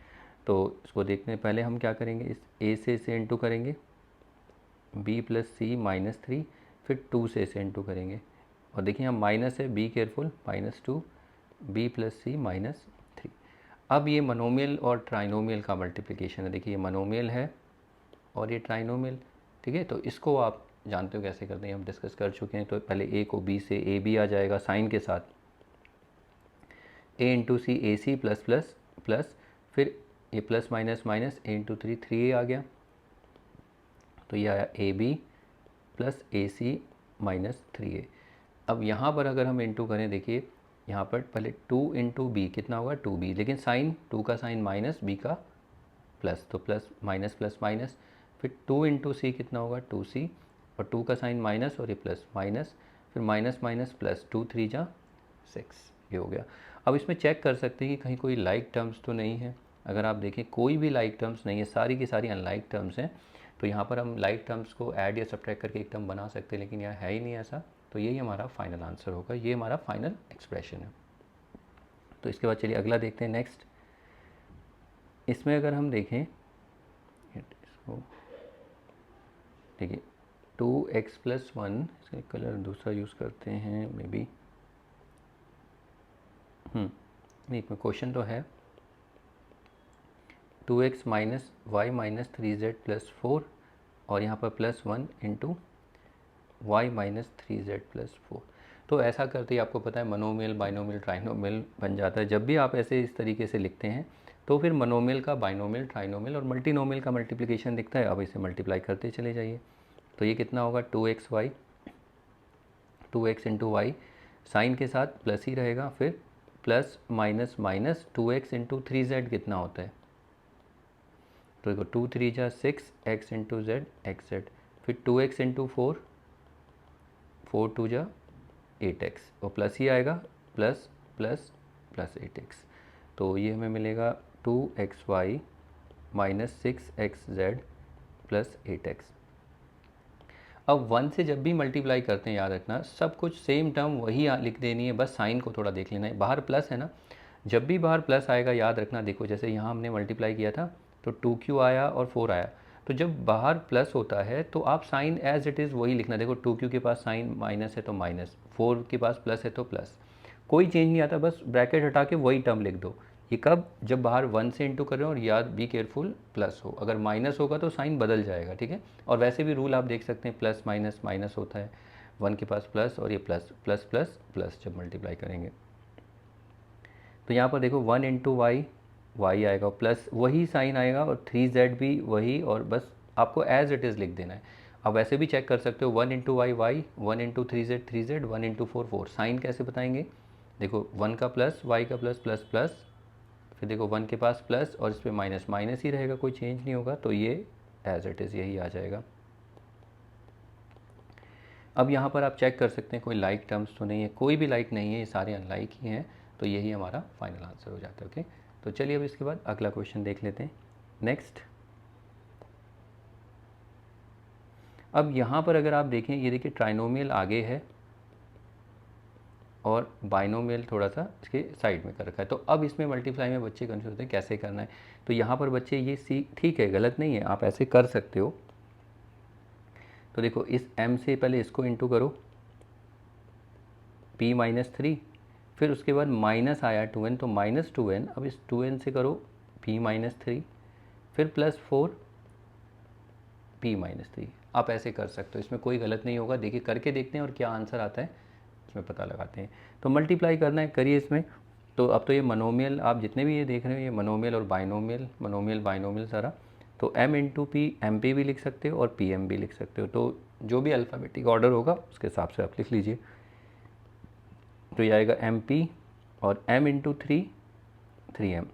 तो इसको देखने पहले हम क्या करेंगे, इस ए से इसे इंटू करेंगे, B plus C minus three, फिर टू से इसे इंटू करेंगे, और देखिए यहाँ माइनस है, be careful, minus two B plus C minus three. अब ये मनोमियल और ट्राइनोमियल का मल्टीप्लिकेशन है, देखिए ये मनोमियल है और ये ट्राइनोमियल, ठीक है। तो इसको आप जानते हो कैसे करते हैं, हम डिस्कस कर चुके हैं। तो पहले ए को बी से, ए बी आ जाएगा साइन के साथ, A into C A C plus plus plus, फिर ये plus minus minus, A into three, three A आ गया, तो ये आया A B plus A C minus three A. अब यहाँ पर अगर हम इंटू करें, देखिए यहाँ पर पहले टू इंटू बी कितना होगा, टू बी, लेकिन साइन, टू का साइन माइनस, बी का प्लस, तो प्लस माइनस, फिर टू इंटू सी कितना होगा, टू सी, और टू का साइन माइनस और ये प्लस माइनस, फिर minus minus plus, two three जा सिक्स, ये हो गया। अब इसमें चेक कर सकते हैं कि कहीं कोई लाइक टर्म्स तो नहीं है। अगर आप देखें कोई भी लाइक टर्म्स नहीं है, सारी की सारी अनलाइक टर्म्स हैं, तो यहाँ पर हम लाइक टर्म्स को ऐड या सब्ट्रैक्ट करके एक टर्म बना सकते हैं, लेकिन यहाँ है ही नहीं ऐसा, तो यही हमारा फाइनल आंसर होगा, ये हमारा फाइनल एक्सप्रेशन है। तो इसके बाद चलिए अगला देखते हैं नेक्स्ट। इसमें अगर हम देखें, इसको देखिए, टू एक्स प्लस वन, इसका कलर दूसरा यूज़ करते हैं मे बी, नहीं क्वेश्चन तो है, two X minus Y minus three Z plus four, और यहाँ पर plus one into Y minus three Z plus four. तो ऐसा करते ही आपको पता है मनोमियल, बाइनोमियल, ट्राइनोमियल बन जाता है। जब भी आप ऐसे इस तरीके से लिखते हैं तो फिर मनोमियल का बाइनोमियल, ट्राइनोमियल और मल्टीनोमियल का मल्टीप्लिकेशन दिखता है। अब इसे मल्टीप्लाई करते चले जाइए, तो ये कितना होगा, two X Y, two X into Y, sign के साथ प्लस ही रहेगा, फिर plus minus minus two X into three Z कितना होता है, तो देखो टू थ्री जा six, X into Z X Z, फिर two X into four, four two जा एट एक्स, और प्लस ही आएगा, plus plus plus eight X, तो ये हमें मिलेगा two X Y minus six X Z plus eight X. अब वन से जब भी मल्टीप्लाई करते हैं याद रखना सब कुछ सेम टर्म वही लिख देनी है, बस साइन को थोड़ा देख लेना है। बाहर प्लस है ना, जब भी बाहर प्लस आएगा याद रखना, देखो जैसे यहाँ हमने मल्टीप्लाई किया था तो टू क्यू आया और फोर आया, तो जब बाहर प्लस होता है तो आप साइन एज इट इज़ वही लिखना। देखो टू क्यू के पास साइन माइनस है तो माइनस, फोर के पास प्लस है तो प्लस, कोई चेंज नहीं आता, बस ब्रैकेट हटा के वही टर्म लिख दो। ये कब, जब बाहर वन से इंटू कर रहे हो, और याद बी केयरफुल प्लस हो, अगर माइनस होगा तो साइन बदल जाएगा, ठीक है। और वैसे भी रूल आप देख सकते हैं, प्लस माइनस माइनस होता है, वन के पास प्लस और ये प्लस प्लस प्लस प्लस जब मल्टीप्लाई करेंगे। तो यहाँ पर देखो वन इंटू वाई, वाई आएगा प्लस वही साइन आएगा, और थ्री जेड भी वही, और बस आपको एज इट इज़ लिख देना है। अब वैसे भी चेक कर सकते हो, one into Y Y, one into three Z, one into four four. Sign कैसे बताएंगे, देखो वन का प्लस, वाई का प्लस प्लस प्लस, फिर देखो वन के पास प्लस और इस पर माइनस, माइनस ही रहेगा, कोई चेंज नहीं होगा, तो ये एज इट इज़ यही आ जाएगा। अब यहाँ पर आप चेक कर सकते हैं कोई लाइक टर्म्स तो नहीं है, कोई भी लाइक नहीं है, ये सारे अनलाइक ही हैं, तो यही हमारा फाइनल आंसर हो जाता है। ओके, तो चलिए अब इसके बाद अगला क्वेश्चन देख लेते हैं नेक्स्ट। अब यहाँ पर अगर आप देखें, ये देखिए ट्राइनोमियल आगे है और बाइनोमियल थोड़ा सा इसके साइड में कर रखा है। तो अब इसमें मल्टीप्लाई में बच्चे कंफ्यूज होते हैं कैसे करना है। तो यहाँ पर बच्चे ये ठीक है, गलत नहीं है, आप ऐसे कर सकते हो। तो देखो इस m से पहले इसको इंटू करो p माइनस 3, फिर उसके बाद माइनस आया 2n, तो माइनस 2n, अब इस 2n से करो p माइनस 3, फिर प्लस 4 p माइनस 3। आप ऐसे कर सकते हो, इसमें कोई गलत नहीं होगा। देखिए करके देखते हैं और क्या आंसर आता है इसमें पता लगाते हैं। तो मल्टीप्लाई करना है, करिए इसमें। तो अब तो ये मनोमियल, आप जितने भी ये देख रहे हो ये मनोमियल और बाइनोमियल, मनोमियल बाइनोमियल सारा। तो m into P M P भी लिख सकते हो और पी एम भी लिख सकते हो। तो जो भी अल्फ़ाबेटिक ऑर्डर होगा उसके हिसाब से आप लिख लीजिए। तो ये आएगा एम पी और m इंटू 3m।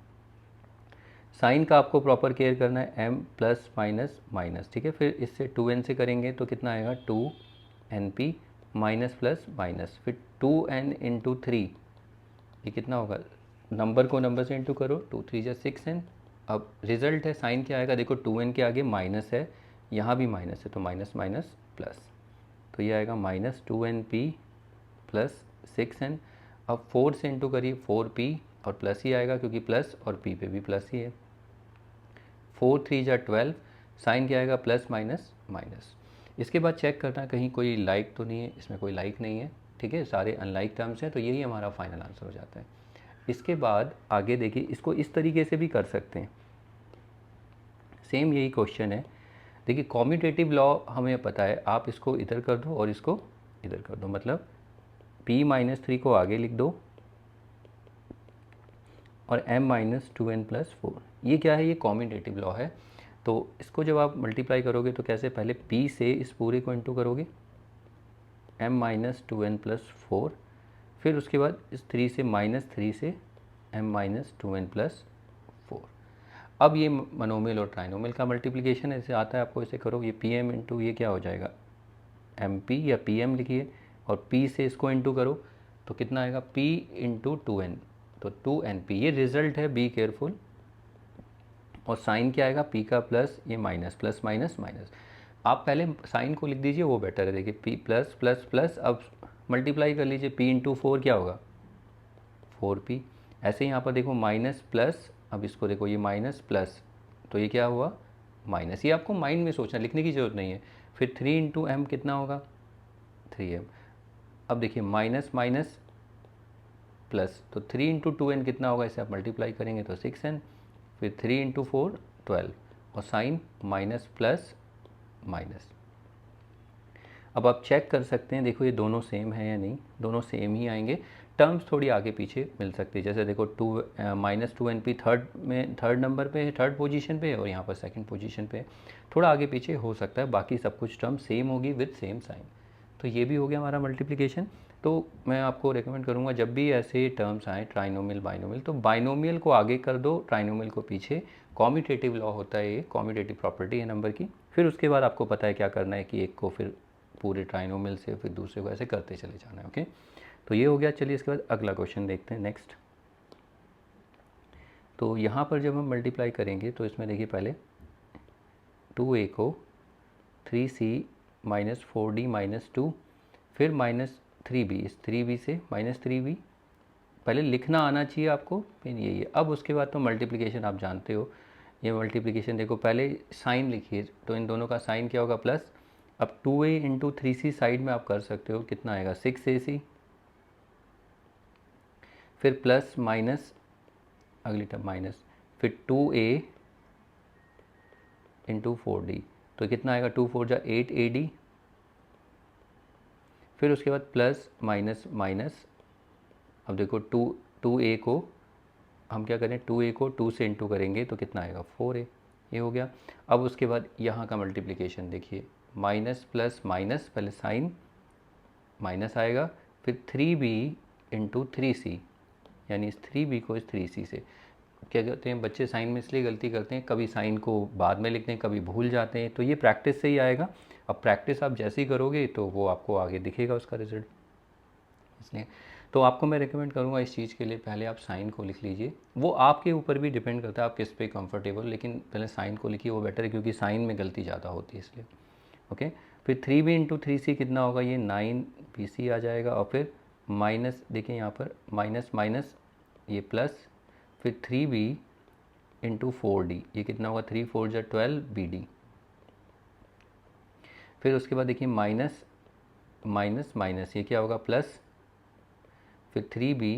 साइन का आपको प्रॉपर केयर करना है, m प्लस माइनस माइनस, ठीक है। फिर इससे 2n से करेंगे तो कितना आएगा 2np माइनस प्लस माइनस, फिर 2n इंटू 3, ये कितना होगा, नंबर को नंबर से इंटू करो, 2 3 जा 6n। अब रिजल्ट है, साइन क्या आएगा, देखो 2n के आगे माइनस है, यहाँ भी माइनस है, तो माइनस माइनस प्लस, तो ये आएगा माइनस 2np प्लस 6n। अब 4 से इंटू करिए, 4p और प्लस ही आएगा क्योंकि प्लस और p पे भी प्लस ही है। 4 3 जा 12, साइन क्या आएगा प्लस माइनस माइनस। इसके बाद चेक करना कहीं कोई लाइक तो नहीं है, इसमें कोई लाइक नहीं है, ठीक है, सारे अनलाइक टर्म्स हैं, तो यही हमारा फाइनल आंसर हो जाता है। इसके बाद आगे देखिए, इसको इस तरीके से भी कर सकते हैं, सेम यही क्वेश्चन है। देखिए कॉम्यूटेटिव लॉ हमें पता है, आप इसको इधर कर दो और इसको इधर कर दो, मतलब p माइनस 3 को आगे लिख दो और m माइनस 2n प्लस 4, ये क्या है, ये कॉम्यूटेटिव लॉ है। तो इसको जब आप मल्टीप्लाई करोगे तो कैसे, पहले p से इस पूरे को इंटू करोगे m माइनस 2n प्लस 4, फिर उसके बाद इस 3 से माइनस 3 से m माइनस 2n प्लस 4। अब ये मनोमियल और ट्राइनोमियल का मल्टीप्लिकेशन ऐसे आता है, आपको इसे करो, ये पी एम इंटू ये क्या हो जाएगा एम पी या पी एम लिखिए, और p से इसको इंटू करो तो कितना आएगा p इंटू 2n, तो 2np, ये रिजल्ट है, बी केयरफुल। और साइन क्या आएगा, p का प्लस ये माइनस, प्लस माइनस माइनस। आप पहले साइन को लिख दीजिए, वो बेटर है। देखिए p प्लस प्लस प्लस, अब मल्टीप्लाई कर लीजिए, p इंटू 4 क्या होगा 4p। ऐसे ही यहाँ पर देखो माइनस प्लस, अब इसको देखो ये माइनस प्लस, तो ये क्या हुआ माइनस। ये आपको माइंड में सोचना, लिखने की ज़रूरत नहीं है। फिर 3 इंटू एम कितना होगा 3m। अब देखिए माइनस माइनस प्लस, तो 3 इंटू 2n कितना होगा, इसे आप मल्टीप्लाई करेंगे तो 6n, फिर 3 इंटू 4 12, और साइन माइनस प्लस माइनस। अब आप चेक कर सकते हैं, देखो ये दोनों सेम है या नहीं, दोनों सेम ही आएंगे। टर्म्स थोड़ी आगे पीछे मिल सकती है, जैसे देखो माइनस 2np थर्ड नंबर पे है, थर्ड पोजीशन पे है, और यहाँ पर सेकंड पोजीशन पे है, थोड़ा आगे पीछे हो सकता है, बाकी सब कुछ टर्म सेम होगी विद सेम साइन। तो ये भी हो गया हमारा मल्टीप्लिकेशन। तो मैं आपको रेकमेंड करूँगा जब भी ऐसे टर्म्स आएँ ट्राइनोमियल बाइनोमियल, तो बाइनोमियल को आगे कर दो, ट्राइनोमियल को पीछे। कॉम्यूटेटिव लॉ होता है ये, कॉम्यूटेटिव प्रॉपर्टी है नंबर की। फिर उसके बाद आपको पता है क्या करना है कि एक को फिर पूरे ट्राइनोमियल से, फिर दूसरे को ऐसे करते चले जाना है। ओके, तो ये हो गया। चलिए इसके बाद अगला क्वेश्चन देखते हैं, नेक्स्ट। तो यहाँ पर जब हम मल्टीप्लाई करेंगे तो इसमें देखिए पहले 2a को 3c माइनस 4d माइनस 2, फिर माइनस 3b, इस 3b से माइनस 3b, पहले लिखना आना चाहिए आपको, फिर ये अब उसके बाद तो मल्टीप्लिकेशन आप जानते हो। ये मल्टीप्लिकेशन देखो, पहले साइन लिखिए, तो इन दोनों का साइन क्या होगा प्लस। अब 2a इंटू 3c साइड में आप कर सकते हो, कितना आएगा 6ac, फिर प्लस माइनस अगली टर्म माइनस, फिर 2a इंटू 4d, तो कितना आएगा 2 4 जा 8ad, फिर उसके बाद प्लस माइनस माइनस। अब देखो 2a को हम क्या करें, 2a को 2 से इंटू करेंगे तो कितना आएगा 4a, ये हो गया। अब उसके बाद यहाँ का मल्टीप्लिकेशन देखिए, माइनस प्लस माइनस, पहले साइन माइनस आएगा, फिर 3b इंटू 3c, यानी इस 3b को इस 3c से। क्या कहते हैं बच्चे साइन में इसलिए गलती करते हैं, कभी साइन को बाद में लिखते हैं, कभी भूल जाते हैं, तो ये प्रैक्टिस से ही आएगा। अब प्रैक्टिस आप जैसे ही करोगे तो वो आपको आगे दिखेगा उसका रिजल्ट, इसलिए तो आपको मैं रिकमेंड करूँगा इस चीज़ के लिए पहले आप साइन को लिख लीजिए। वो आपके ऊपर भी डिपेंड करता है आप किस पे कंफर्टेबल, लेकिन पहले साइन को लिखिए, वो बेटर है, क्योंकि साइन में गलती ज़्यादा होती है इसलिए। ओके, फिर 3b इंटू 3c कितना होगा, ये 9bc आ जाएगा, और फिर माइनस, देखिए यहाँ पर माइनस माइनस ये प्लस, फिर 3b इंटू 4d, ये कितना होगा 3 4 जा 12 bd। फिर उसके बाद देखिए माइनस माइनस माइनस, ये क्या होगा प्लस, फिर 3b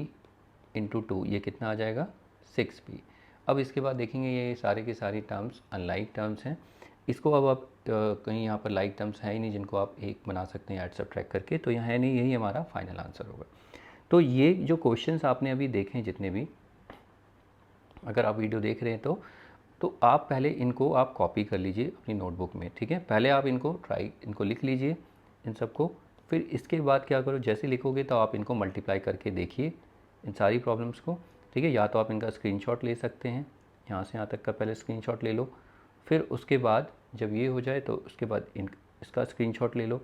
इंटू 2, ये कितना आ जाएगा 6b। अब इसके बाद देखेंगे ये सारे के सारी टर्म्स अनलाइक टर्म्स हैं। इसको अब आप कहीं यहाँ पर लाइक टर्म्स है ही नहीं जिनको आप एक बना सकते हैं ऐड सब्ट्रैक्ट करके, तो यहाँ है नहीं, यही हमारा फाइनल आंसर होगा। तो ये जो क्वेश्चंस आपने अभी देखे हैं जितने भी, अगर आप वीडियो देख रहे हैं तो आप पहले इनको आप कॉपी कर लीजिए अपनी नोटबुक में, ठीक है। पहले आप इनको लिख लीजिए इन सबको, फिर इसके बाद क्या करो, जैसे लिखोगे तो आप इनको मल्टीप्लाई करके देखिए इन सारी प्रॉब्लम्स को, ठीक है। या तो आप इनका स्क्रीनशॉट ले सकते हैं, यहाँ से यहाँ तक का पहले स्क्रीनशॉट ले लो, फिर उसके बाद जब ये हो जाए तो उसके बाद इसका स्क्रीनशॉट ले लो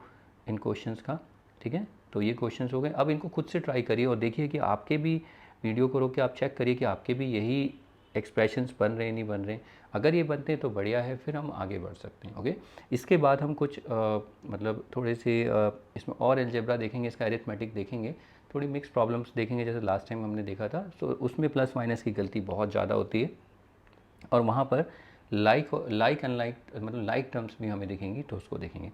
इन क्वेश्चंस का, ठीक है। तो ये क्वेश्चंस हो गए। अब इनको खुद से ट्राई करिए और देखिए कि आपके भी, वीडियो को रोक के आप चेक करिए कि आपके भी यही एक्सप्रेशंस बन रहे हैं नहीं बन रहे। अगर ये बनते हैं तो बढ़िया है, फिर हम आगे बढ़ सकते हैं। ओके, इसके बाद हम कुछ मतलब थोड़े से इसमें और अलजेब्रा देखेंगे, इसका अरिथमेटिक देखेंगे, थोड़ी मिक्स प्रॉब्लम्स देखेंगे जैसे लास्ट टाइम हमने देखा था। तो उसमें प्लस माइनस की गलती बहुत ज़्यादा होती है और वहाँ पर लाइक अनलाइक मतलब लाइक टर्म्स भी हमें दिखेंगी, तो उसको देखेंगे।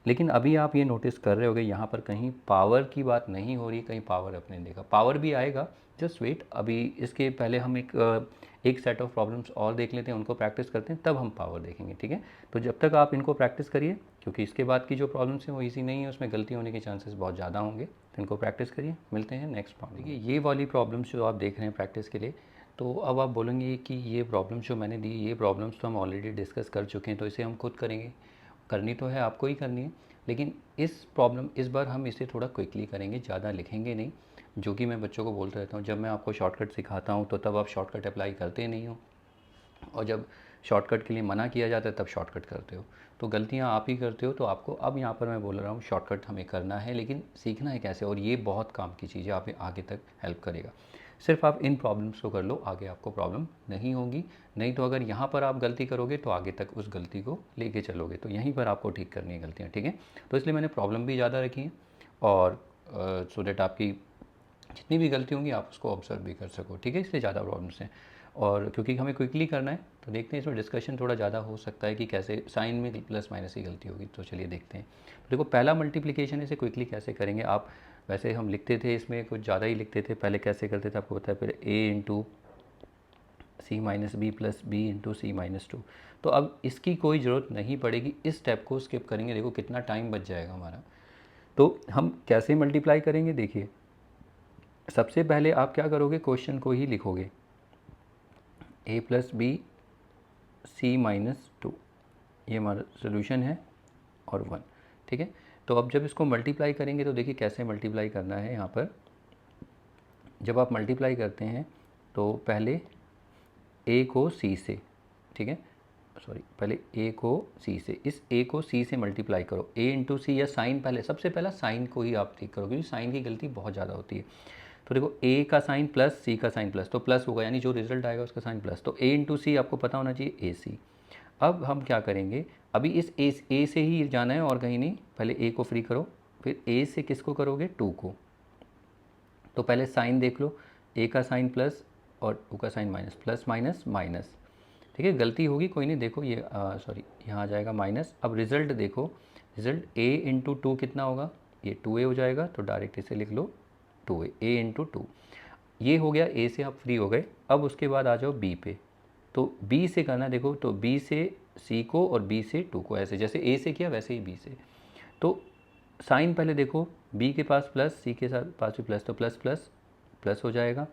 लेकिन अभी आप ये नोटिस कर रहे होगे यहाँ पर कहीं पावर की बात नहीं हो रही, कहीं पावर अपने देखा, पावर भी आएगा, जस्ट वेट। अभी इसके पहले हम एक सेट ऑफ प्रॉब्लम्स और देख लेते हैं, उनको प्रैक्टिस करते हैं, तब हम पावर देखेंगे, ठीक है। तो जब तक आप इनको प्रैक्टिस करिए, क्योंकि इसके बाद की जो प्रॉब्लम्स हैं वो ईजी नहीं है, उसमें गलती होने के चांसेस बहुत ज़्यादा होंगे, तो इनको प्रैक्टिस करिए। मिलते हैं नेक्स्ट प्रॉब्लम। देखिए ये वाली प्रॉब्लम्स जो आप देख रहे हैं प्रैक्टिस के लिए, तो अब आप बोलेंगे कि ये प्रॉब्लम्स जो मैंने दी, ये प्रॉब्लम्स तो हम ऑलरेडी डिस्कस कर चुके हैं, तो इसे हम खुद करेंगे। करनी तो है, आपको ही करनी है, लेकिन इस बार हम इसे थोड़ा क्विकली करेंगे, ज़्यादा लिखेंगे नहीं। जो कि मैं बच्चों को बोलता रहता हूँ, जब मैं आपको शॉर्टकट सिखाता हूँ तो तब आप शॉर्टकट अप्लाई करते नहीं हो, और जब शॉर्टकट के लिए मना किया जाता है तब शॉर्टकट करते हो, तो गलतियाँ आप ही करते हो। तो आपको अब यहाँ पर मैं बोल रहा हूँ शॉर्टकट हमें करना है, लेकिन सीखना है कैसे, और ये बहुत काम की चीज़ है, आप आगे तक हेल्प करेगा। सिर्फ आप इन प्रॉब्लम्स को कर लो, आगे आपको प्रॉब्लम नहीं होगी। नहीं तो अगर यहाँ पर आप गलती करोगे तो आगे तक उस गलती को लेके चलोगे, तो यहीं पर आपको ठीक करनी है गलतियाँ, ठीक है। तो इसलिए मैंने प्रॉब्लम भी ज़्यादा रखी है, और सो दैट आपकी जितनी भी गलती होंगी आप उसको ऑब्जर्व भी कर सको, ठीक है। इसलिए ज़्यादा प्रॉब्लम्स हैं, और क्योंकि हमें क्विकली करना है तो देखते हैं इसमें डिस्कशन थोड़ा ज़्यादा हो सकता है कि कैसे साइन में प्लस माइनस की गलती होगी। तो चलिए देखते हैं। तो देखो पहला मल्टीप्लिकेशन, इसे क्विकली कैसे करेंगे आप, वैसे हम लिखते थे इसमें कुछ ज़्यादा ही लिखते थे, पहले कैसे करते थे आपको पता है, फिर a into C minus B plus B into C minus 2। तो अब इसकी कोई ज़रूरत नहीं पड़ेगी, इस स्टेप को स्किप करेंगे। देखो कितना टाइम बच जाएगा हमारा। तो हम कैसे मल्टीप्लाई करेंगे, देखिए सबसे पहले आप क्या करोगे, क्वेश्चन को ही लिखोगे, a plus B C minus 2, ये हमारा सोल्यूशन है, और 1, ठीक है। तो अब जब इसको मल्टीप्लाई करेंगे तो देखिए कैसे मल्टीप्लाई करना है। यहाँ पर जब आप मल्टीप्लाई करते हैं तो पहले a को c से, ठीक है, सॉरी, पहले a को c से, इस a को c से मल्टीप्लाई करो, a इंटू सी, या साइन, पहले सबसे पहला साइन को ही आप ठीक करोगे, क्योंकि साइन की गलती बहुत ज़्यादा होती है। तो देखो a का साइन प्लस c का साइन प्लस, तो प्लस होगा, यानी जो रिजल्ट आएगा उसका साइन प्लस, तो a इंटू सी आपको पता होना चाहिए ac। अब हम क्या करेंगे, अभी इस a से ही जाना है और कहीं नहीं, पहले a को फ्री करो, फिर a से किसको करोगे, 2 को। तो पहले साइन देख लो, a का साइन प्लस और 2 का sign minus, plus minus minus, ठीक है। गलती होगी कोई नहीं, देखो ये सॉरी यहाँ आ जाएगा माइनस। अब रिज़ल्ट देखो, रिज़ल्ट a इंटू 2 कितना होगा, ये 2a हो जाएगा, तो डायरेक्ट इसे लिख लो 2a, a इंटू 2, ये हो गया। a से आप फ्री हो गए। अब उसके बाद आ जाओ b पे, तो b से करना, देखो तो b से c को और b से 2 को, ऐसे जैसे a से किया वैसे ही b से। तो साइन पहले देखो, b के पास प्लस, c के साथ पास भी प्लस, तो प्लस प्लस प्लस हो जाएगा।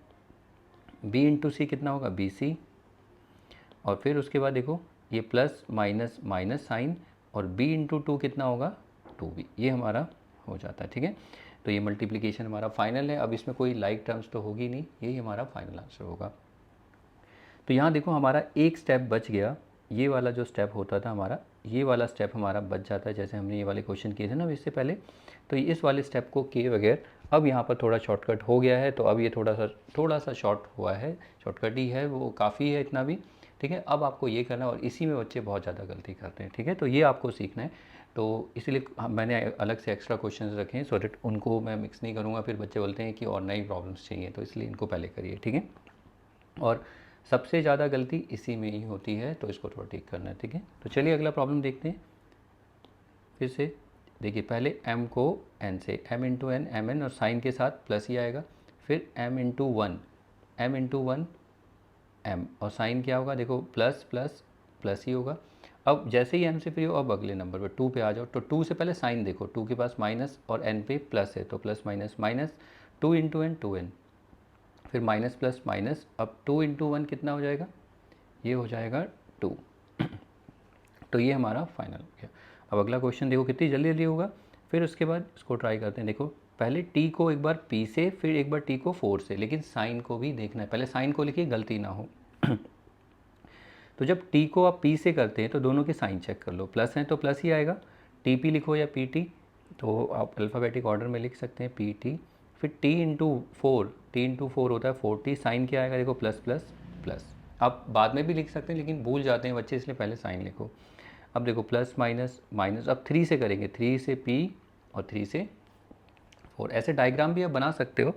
b इंटू सी कितना होगा, बी सी, और फिर उसके बाद देखो ये प्लस माइनस माइनस साइन, और b इंटू 2 कितना होगा, 2b, ये हमारा हो जाता है, ठीक है। तो ये मल्टीप्लिकेशन हमारा फाइनल है। अब इसमें कोई लाइक टर्म्स तो होगी नहीं, यही हमारा फाइनल आंसर होगा। तो यहाँ देखो हमारा एक स्टेप बच गया, ये वाला जो स्टेप होता था हमारा, ये वाला स्टेप हमारा बच जाता है, जैसे हमने ये वाले क्वेश्चन किए थे ना इससे पहले। तो इस वाले स्टेप को किए बगैर अब यहाँ पर थोड़ा शॉर्टकट हो गया है, तो अब ये थोड़ा सा शॉर्ट हुआ है, शॉर्टकट ही है वो, काफ़ी है इतना भी। ठीक है। अब आपको ये करना है और इसी में बच्चे बहुत ज़्यादा गलती करते हैं, ठीक है। तो ये आपको सीखना है, तो इसीलिए मैंने अलग से एक्स्ट्रा क्वेश्चंस रखे हैं, सो दैट उनको मैं मिक्स नहीं करूँगा, फिर बच्चे बोलते हैं कि और नई प्रॉब्लम्स चाहिए, तो इसलिए इनको पहले करिए, ठीक है। और सबसे ज़्यादा गलती इसी में ही होती है, तो इसको थोड़ा ठीक करना है, ठीक है। तो चलिए अगला प्रॉब्लम देखते हैं। फिर से देखिए, पहले m को n से m into N M N और साइन के साथ प्लस ही आएगा, फिर m इंटू वन m और साइन क्या होगा, देखो प्लस प्लस प्लस ही होगा। अब जैसे ही m से फ्री हो, अब अगले नंबर पर 2 पे आ जाओ, तो 2 से पहले साइन देखो, 2 के पास माइनस और n पे प्लस है, तो plus minus minus 2 into N 2n, फिर माइनस प्लस माइनस, अब 2 इंटू वन कितना हो जाएगा, ये हो जाएगा 2। तो ये हमारा फाइनल हो गया। अब अगला क्वेश्चन देखो कितनी जल्दी जल्दी होगा। फिर उसके बाद इसको ट्राई करते हैं। देखो पहले t को एक बार p से, फिर एक बार t को 4 से, लेकिन साइन को भी देखना है, पहले साइन को लिखिए, गलती ना हो। तो जब t को आप p से करते हैं तो दोनों के साइन चेक कर लो, प्लस हैं तो प्लस ही आएगा, tp लिखो या pt, तो आप अल्फ़ाबेटिक ऑर्डर में लिख सकते हैं pt, फिर t इंटू फोर होता है 40, साइन क्या आएगा, देखो प्लस प्लस प्लस। आप बाद में भी लिख सकते हैं, लेकिन भूल जाते हैं बच्चे, इसलिए पहले साइन लिखो। अब देखो प्लस माइनस माइनस, अब 3 से करेंगे, 3 से p और 3 से 4, ऐसे डायग्राम भी आप बना सकते हो,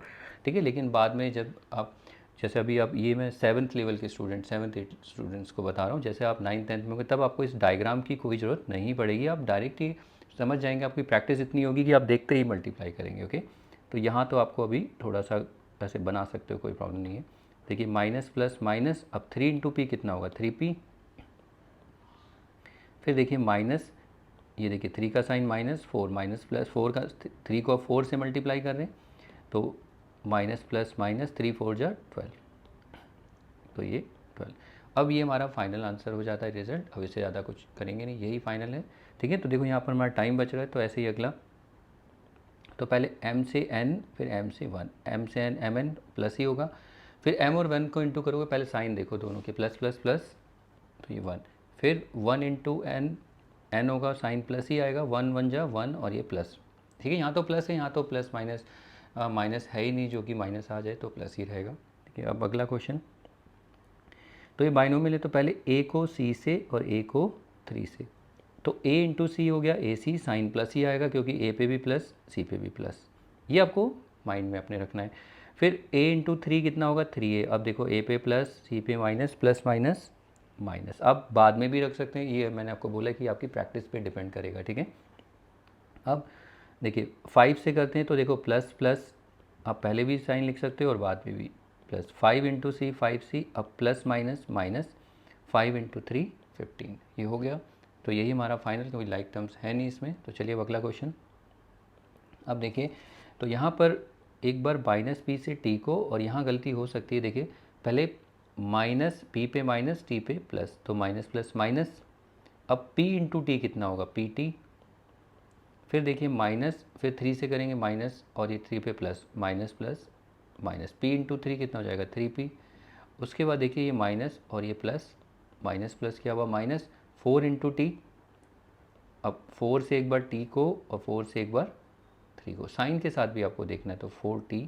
ठीक है। लेकिन बाद में जब आप, जैसे अभी आप, ये मैं 7th लेवल के स्टूडेंट 7th 8th स्टूडेंट्स को बता रहा हूँ, जैसे आप 9th 10th में होंगे तब आपको इस डायग्राम की कोई ज़रूरत नहीं पड़ेगी, आप डायरेक्ट ही समझ जाएंगे, आपकी प्रैक्टिस इतनी होगी कि आप देखते ही मल्टीप्लाई करेंगे, ओके। तो यहाँ तो आपको अभी थोड़ा सा ऐसे बना सकते हो, कोई प्रॉब्लम नहीं है। देखिए माइनस प्लस माइनस, अब 3 इंटू पी कितना होगा, 3p, फिर देखिए माइनस, ये देखिए 3 का साइन माइनस, 4 माइनस प्लस 4 का, 3 को 4 से मल्टीप्लाई कर रहे हैं, तो माइनस प्लस माइनस 3 4 जा 12, तो ये 12। अब ये हमारा फाइनल आंसर हो जाता है रिजल्ट। अब इससे ज़्यादा कुछ करेंगे नहीं, यही फाइनल है, ठीक है। तो देखो यहाँ पर हमारा टाइम बच रहा है, तो ऐसे ही अगला, तो पहले m से n, फिर m से 1, m से n mn प्लस ही होगा, फिर m और 1 को इंटू करोगे, पहले साइन देखो दोनों के, प्लस प्लस प्लस, तो ये 1, फिर 1 इंटू एन, एन होगा, साइन प्लस ही आएगा, 1 1 जा 1 और ये प्लस, ठीक है। यहाँ तो प्लस है, यहाँ तो प्लस माइनस, माइनस है ही नहीं, जो कि माइनस आ जाए तो प्लस ही रहेगा, ठीक है। अब अगला क्वेश्चन, तो ये बाइनोमियल है, तो पहले a को c से और a को 3 से, तो a इंटू सी हो गया AC, साइन प्लस ही आएगा क्योंकि a पे भी प्लस c पे भी प्लस, ये आपको माइंड में अपने रखना है। फिर a इंटू 3 कितना होगा, 3a, अब देखो a पे प्लस, c पे माइनस, प्लस माइनस माइनस, आप बाद में भी रख सकते हैं, ये मैंने आपको बोला कि आपकी प्रैक्टिस पे डिपेंड करेगा, ठीक है। अब देखिए 5 से करते हैं, तो देखो प्लस प्लस, आप पहले भी साइन लिख सकते हो और बाद में भी प्लस, 5 इंटू सी 5c, अब प्लस माइनस माइनस, 5 इंटू 3 15, ये हो गया। तो यही हमारा फाइनल, कोई लाइक टर्म्स है नहीं इसमें। तो चलिए अब अगला क्वेश्चन। अब देखिए, तो यहाँ पर एक बार माइनस पी से टी को, और यहाँ गलती हो सकती है, देखिए पहले माइनस पी पे माइनस, टी पे प्लस, तो माइनस प्लस माइनस, अब p इंटू टी कितना होगा, पी टी, फिर देखिए माइनस, फिर 3 से करेंगे माइनस, और ये 3 पे plus, minus plus minus, p into 3 कितना हो जाएगा, 3p, उसके बाद देखिए ये माइनस और ये प्लस, माइनस प्लस क्या हुआ माइनस, 4 इंटू टी, अब 4 से एक बार t को और 4 से एक बार 3 को, साइन के साथ भी आपको देखना है, तो 4t,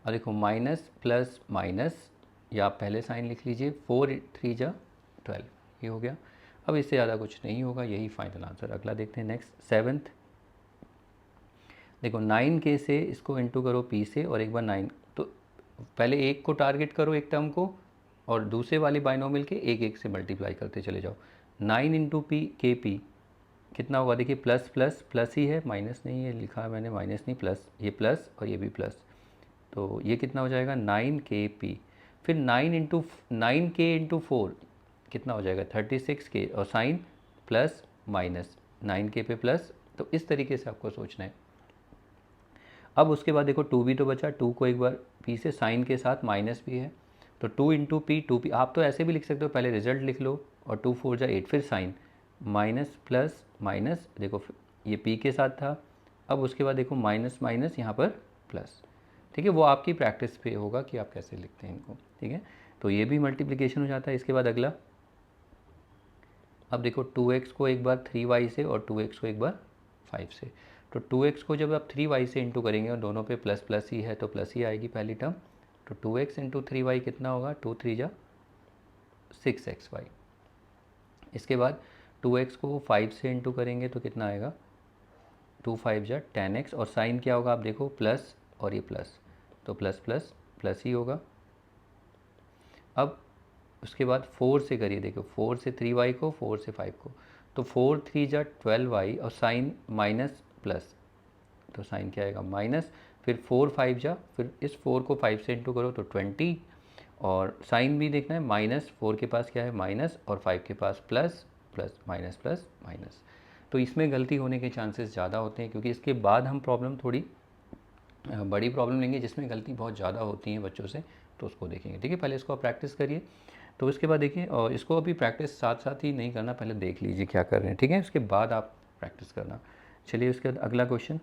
और देखो माइनस प्लस माइनस, या आप पहले साइन लिख लीजिए, 4 3 जा 12, ये हो गया। अब इससे ज़्यादा कुछ नहीं होगा, यही फाइनल आंसर। अगला देखते हैं नेक्स्ट 7th, देखो 9k से इसको इंटू करो p से, और एक बार 9, तो पहले एक को टारगेट करो एक टर्म को, और दूसरे वाले बाइनोमियल के एक एक से मल्टीप्लाई करते चले जाओ। 9 इंटू पी के पी कितना होगा, देखिए प्लस प्लस प्लस ही है, माइनस नहीं है, लिखा है मैंने माइनस नहीं, प्लस, ये प्लस और ये भी प्लस, तो ये कितना हो जाएगा 9kp, फिर 9k इंटू 4 कितना हो जाएगा 36k, और साइन प्लस माइनस 9k पे प्लस, तो इस तरीके से आपको सोचना है। अब उसके बाद देखो 2 भी तो बचा, 2 को एक बार p से, साइन के साथ माइनस भी है, तो 2 इंटू पी 2p, आप तो ऐसे भी लिख सकते हो, पहले रिजल्ट लिख लो, और 2 4 जा 8, फिर साइन माइनस प्लस माइनस, देखो ये p के साथ था, अब उसके बाद देखो माइनस माइनस यहाँ पर प्लस, ठीक है। वो आपकी प्रैक्टिस पे होगा कि आप कैसे लिखते हैं इनको, ठीक है। तो ये भी मल्टीप्लिकेशन हो जाता है। इसके बाद अगला, अब देखो 2x को एक बार 3y से, और 2x को एक बार 5 से, तो 2x को जब आप 3y से इंटू करेंगे, और दोनों पे प्लस प्लस ही है, तो प्लस ही आएगी पहली टर्म, तो 2x इंटू 3y कितना होगा, 2 3 जा 6xy। इसके बाद 2x को 5 से इंटू करेंगे तो कितना आएगा, 2 5 जा 10x, और साइन क्या होगा आप देखो प्लस और ये प्लस, तो प्लस प्लस प्लस ही होगा। अब उसके बाद 4 से करिए, देखो 4 से 3y को, 4 से 5 को, तो 4 3 जा 12y, और साइन माइनस प्लस, तो साइन क्या आएगा माइनस, फिर 4 5 जा, फिर इस 4 को 5 से इंटू करो तो 20, और साइन भी देखना है माइनस, 4 के पास क्या है माइनस, और 5 के पास plus, plus minus plus minus. तो इसमें गलती होने के चांसेस ज़्यादा होते हैं, क्योंकि इसके बाद हम प्रॉब्लम थोड़ी बड़ी प्रॉब्लम लेंगे जिसमें गलती बहुत ज़्यादा होती है बच्चों से, तो उसको देखेंगे। ठीक है, पहले इसको आप प्रैक्टिस करिए, तो उसके बाद देखिए, और इसको अभी प्रैक्टिस साथ साथ ही नहीं करना, पहले देख लीजिए क्या कर रहे हैं, ठीक है, उसके बाद आप प्रैक्टिस करना। चलिए उसके बाद अगला क्वेश्चन,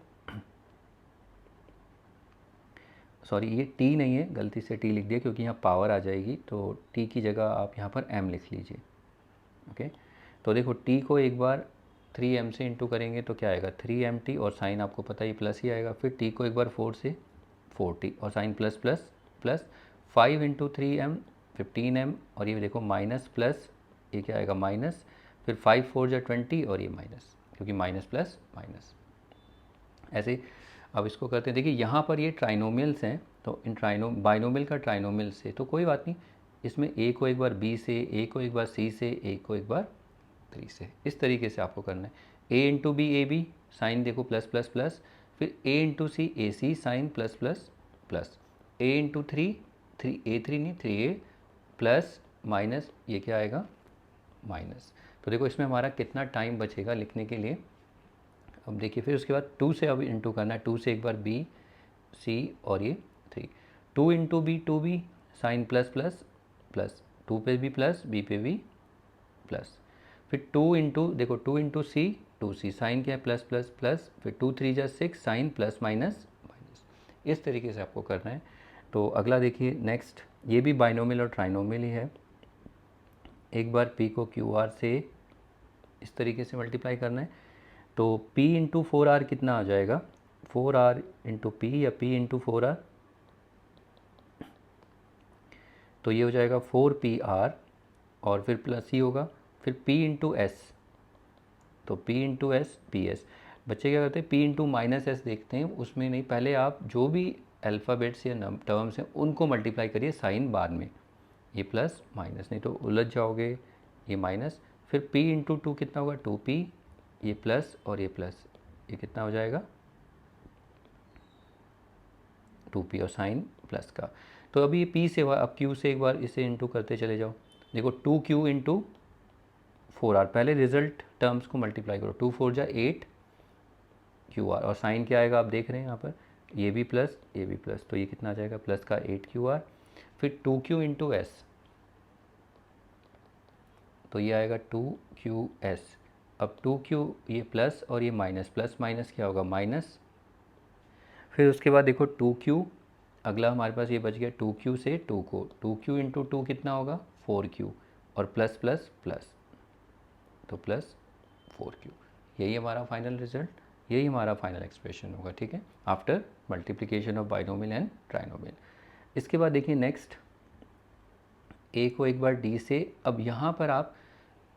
सॉरी ये टी नहीं है, गलती से टी लिख दिया क्योंकि यहाँ पावर आ जाएगी, तो टी की जगह आप यहाँ पर एम लिख लीजिए। ओके, तो देखो टी को एक बार 3m से इंटू करेंगे तो क्या आएगा 3mt, और साइन आपको पता ही प्लस ही आएगा। फिर टी को एक बार 4 से 40, और sign plus plus plus, 5 into 3m 15m, और ये देखो माइनस प्लस, ये क्या आएगा माइनस, फिर 5 4 जा 20, और ये माइनस, क्योंकि माइनस प्लस माइनस ऐसे। अब इसको करते हैं, देखिए यहाँ पर ये ट्राइनोमियल्स हैं, तो इन बाइनोमियल का ट्राइनोमियल से तो कोई बात नहीं, इसमें ए को एक बार बी से, ए को एक बार सी से, ए को एक बार 3 से, इस तरीके से आपको करना है। A into B A B, sign देखो प्लस प्लस प्लस, फिर A into C A C, sign plus plus plus, A into 3 3 A 3 नहीं 3a, प्लस माइनस, ये क्या आएगा माइनस। तो देखो इसमें हमारा कितना टाइम बचेगा लिखने के लिए। अब देखिए फिर उसके बाद 2 से अब इंटू करना है, 2 से एक बार बी सी, और ये 3, 2 into B 2b, sign plus plus plus, 2 पे भी प्लस, बी पे भी प्लस, फिर 2 इंटू देखो 2 इंटू सी 2c, साइन क्या है प्लस प्लस प्लस, फिर 2 3 जा 6, साइन प्लस माइनस माइनस, इस तरीके से आपको करना है। तो अगला देखिए नेक्स्ट, ये भी बाइनोमियल और ट्राइनोमियल ही है। एक बार p को QR से इस तरीके से मल्टीप्लाई करना है, तो p इंटू 4r कितना आ जाएगा, 4r इंटू पी, या p इंटू 4r, तो ये हो जाएगा 4PR, और फिर प्लस ही होगा, फिर p इंटू एस, तो p into S P S. बच्चे क्या करते हैं, p इंटू माइनस एस देखते हैं, उसमें नहीं, पहले आप जो भी अल्फ़ाबेट्स या टर्म्स हैं उनको मल्टीप्लाई करिए, साइन बाद में, ये प्लस माइनस, नहीं तो उलझ जाओगे, ये माइनस, फिर p इंटू 2 कितना होगा 2p, ये प्लस और ये प्लस, ये कितना हो जाएगा 2p, और साइन प्लस का। तो अभी ये p से हुआ, अब q से एक बार इसे इंटू करते चले जाओ, देखो 2q इंटू 4r, पहले रिजल्ट टर्म्स को मल्टीप्लाई करो, 2 4 जा 8 QR, और साइन क्या आएगा आप देख रहे हैं यहाँ पर, ये भी प्लस ये भी प्लस, तो ये कितना आ जाएगा प्लस का 8 QR, फिर 2q इंटू एस, तो ये आएगा 2qs, अब 2q ये प्लस और ये माइनस, प्लस माइनस क्या होगा माइनस, फिर उसके बाद देखो 2q, अगला हमारे पास ये बच गया 2q से 2 को, 2q इंटू 2 कितना होगा 4q, और प्लस प्लस प्लस, तो प्लस 4q, यही हमारा फाइनल रिजल्ट, यही हमारा फाइनल एक्सप्रेशन होगा। ठीक है, after multiplication of binomial and trinomial. इसके बाद देखिए नेक्स्ट, a को एक बार d से, अब यहाँ पर आप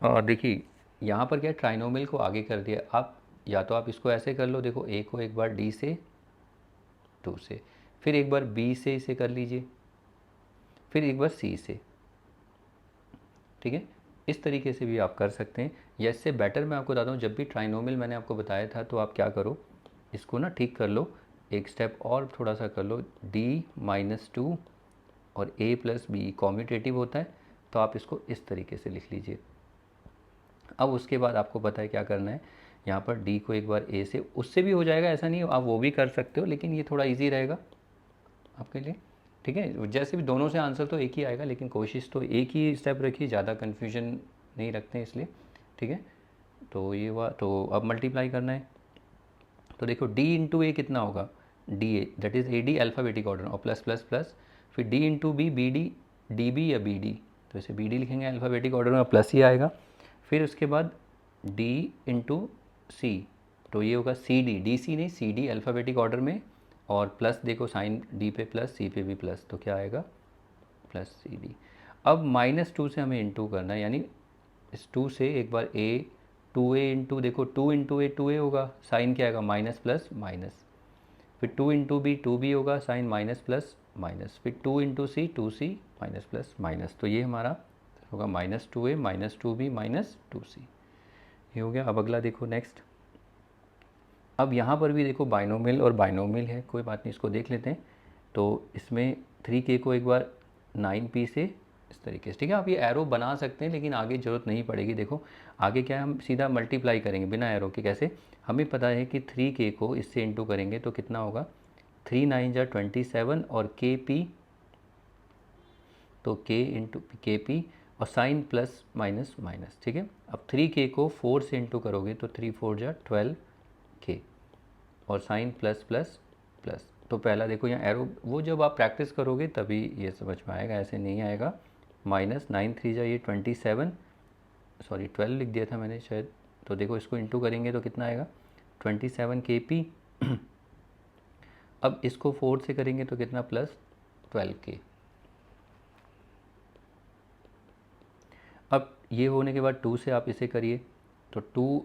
देखिए यहाँ पर क्या ट्राइनोमियल को आगे कर दिया आप, या तो आप इसको ऐसे कर लो, देखो a को एक बार d से 2 से, फिर एक बार b से इसे कर लीजिए, फिर एक बार c से, ठीक है, इस तरीके से भी आप कर सकते हैं, या इससे बेटर मैं आपको बताता हूँ, जब भी ट्राइनोमियल मैंने आपको बताया था तो आप क्या करो, इसको ना ठीक कर लो, एक स्टेप और थोड़ा सा कर लो, d-2 और a प्लस बी कॉम्यूटेटिव होता है, तो आप इसको इस तरीके से लिख लीजिए। अब उसके बाद आपको पता है क्या करना है, यहाँ पर d को एक बार a से, उससे भी हो जाएगा, ऐसा नहीं आप वो भी कर सकते हो, लेकिन ये थोड़ा ईजी रहेगा आपके लिए। ठीक है, जैसे भी दोनों से आंसर तो एक ही आएगा, लेकिन कोशिश तो एक ही स्टेप रखिए, ज़्यादा कन्फ्यूजन नहीं रखते हैं इसलिए। ठीक है, तो ये हुआ, तो अब मल्टीप्लाई करना है, तो देखो d इंटू ए कितना होगा D A, that is A D alphabetic order, और प्लस प्लस प्लस, फिर d into B B D, D B या बी डी, तो इसे बी डी लिखेंगे अल्फ़ाबेटिक ऑर्डर में, प्लस ही आएगा। फिर उसके बाद d इंटू सी, तो ये होगा सी डी, डी सी नहीं सी डी अल्फ़ाबेटिक ऑर्डर में, और प्लस देखो साइन डी पे प्लस सी पे भी प्लस, तो क्या आएगा प्लस सी डी। अब -2 से हमें इंटू करना है, यानी इस 2 से एक बार a 2a इंटू, देखो 2 इंटू ए 2a होगा, साइन क्या आएगा माइनस प्लस माइनस, फिर 2 इंटू बी 2b होगा, साइन माइनस प्लस माइनस, फिर 2 इंटू सी 2c माइनस प्लस माइनस। तो ये हमारा होगा -2a -2b -2c, ये हो गया। अब अगला देखो नेक्स्ट। अब यहाँ पर भी देखो बाइनोमियल और बाइनोमियल है, कोई बात नहीं, इसको देख लेते हैं। तो इसमें 3k को एक बार 9p से इस तरीके से, ठीक है, आप ये एरो बना सकते हैं लेकिन आगे ज़रूरत नहीं पड़ेगी। देखो आगे क्या है, हम सीधा मल्टीप्लाई करेंगे बिना एरो के। कैसे, हमें पता है कि 3k को इससे इंटू करेंगे तो कितना होगा, 3 9 जा 27 और kp, तो k इंटू के पी और साइन प्लस माइनस माइनस, ठीक है। अब 3k को 4 से इंटू करोगे तो 3 4 जा 12k और साइन प्लस प्लस प्लस। तो पहला देखो यहाँ एरो, वो जब आप प्रैक्टिस करोगे तभी ये समझ में आएगा, ऐसे नहीं आएगा। -9 3 जा ये 27, सॉरी 12 लिख दिया था मैंने शायद। तो देखो इसको इंटू करेंगे तो कितना आएगा 27 kp। अब इसको 4 से करेंगे तो कितना प्लस 12k। अब ये होने के बाद 2 से आप इसे करिए तो 2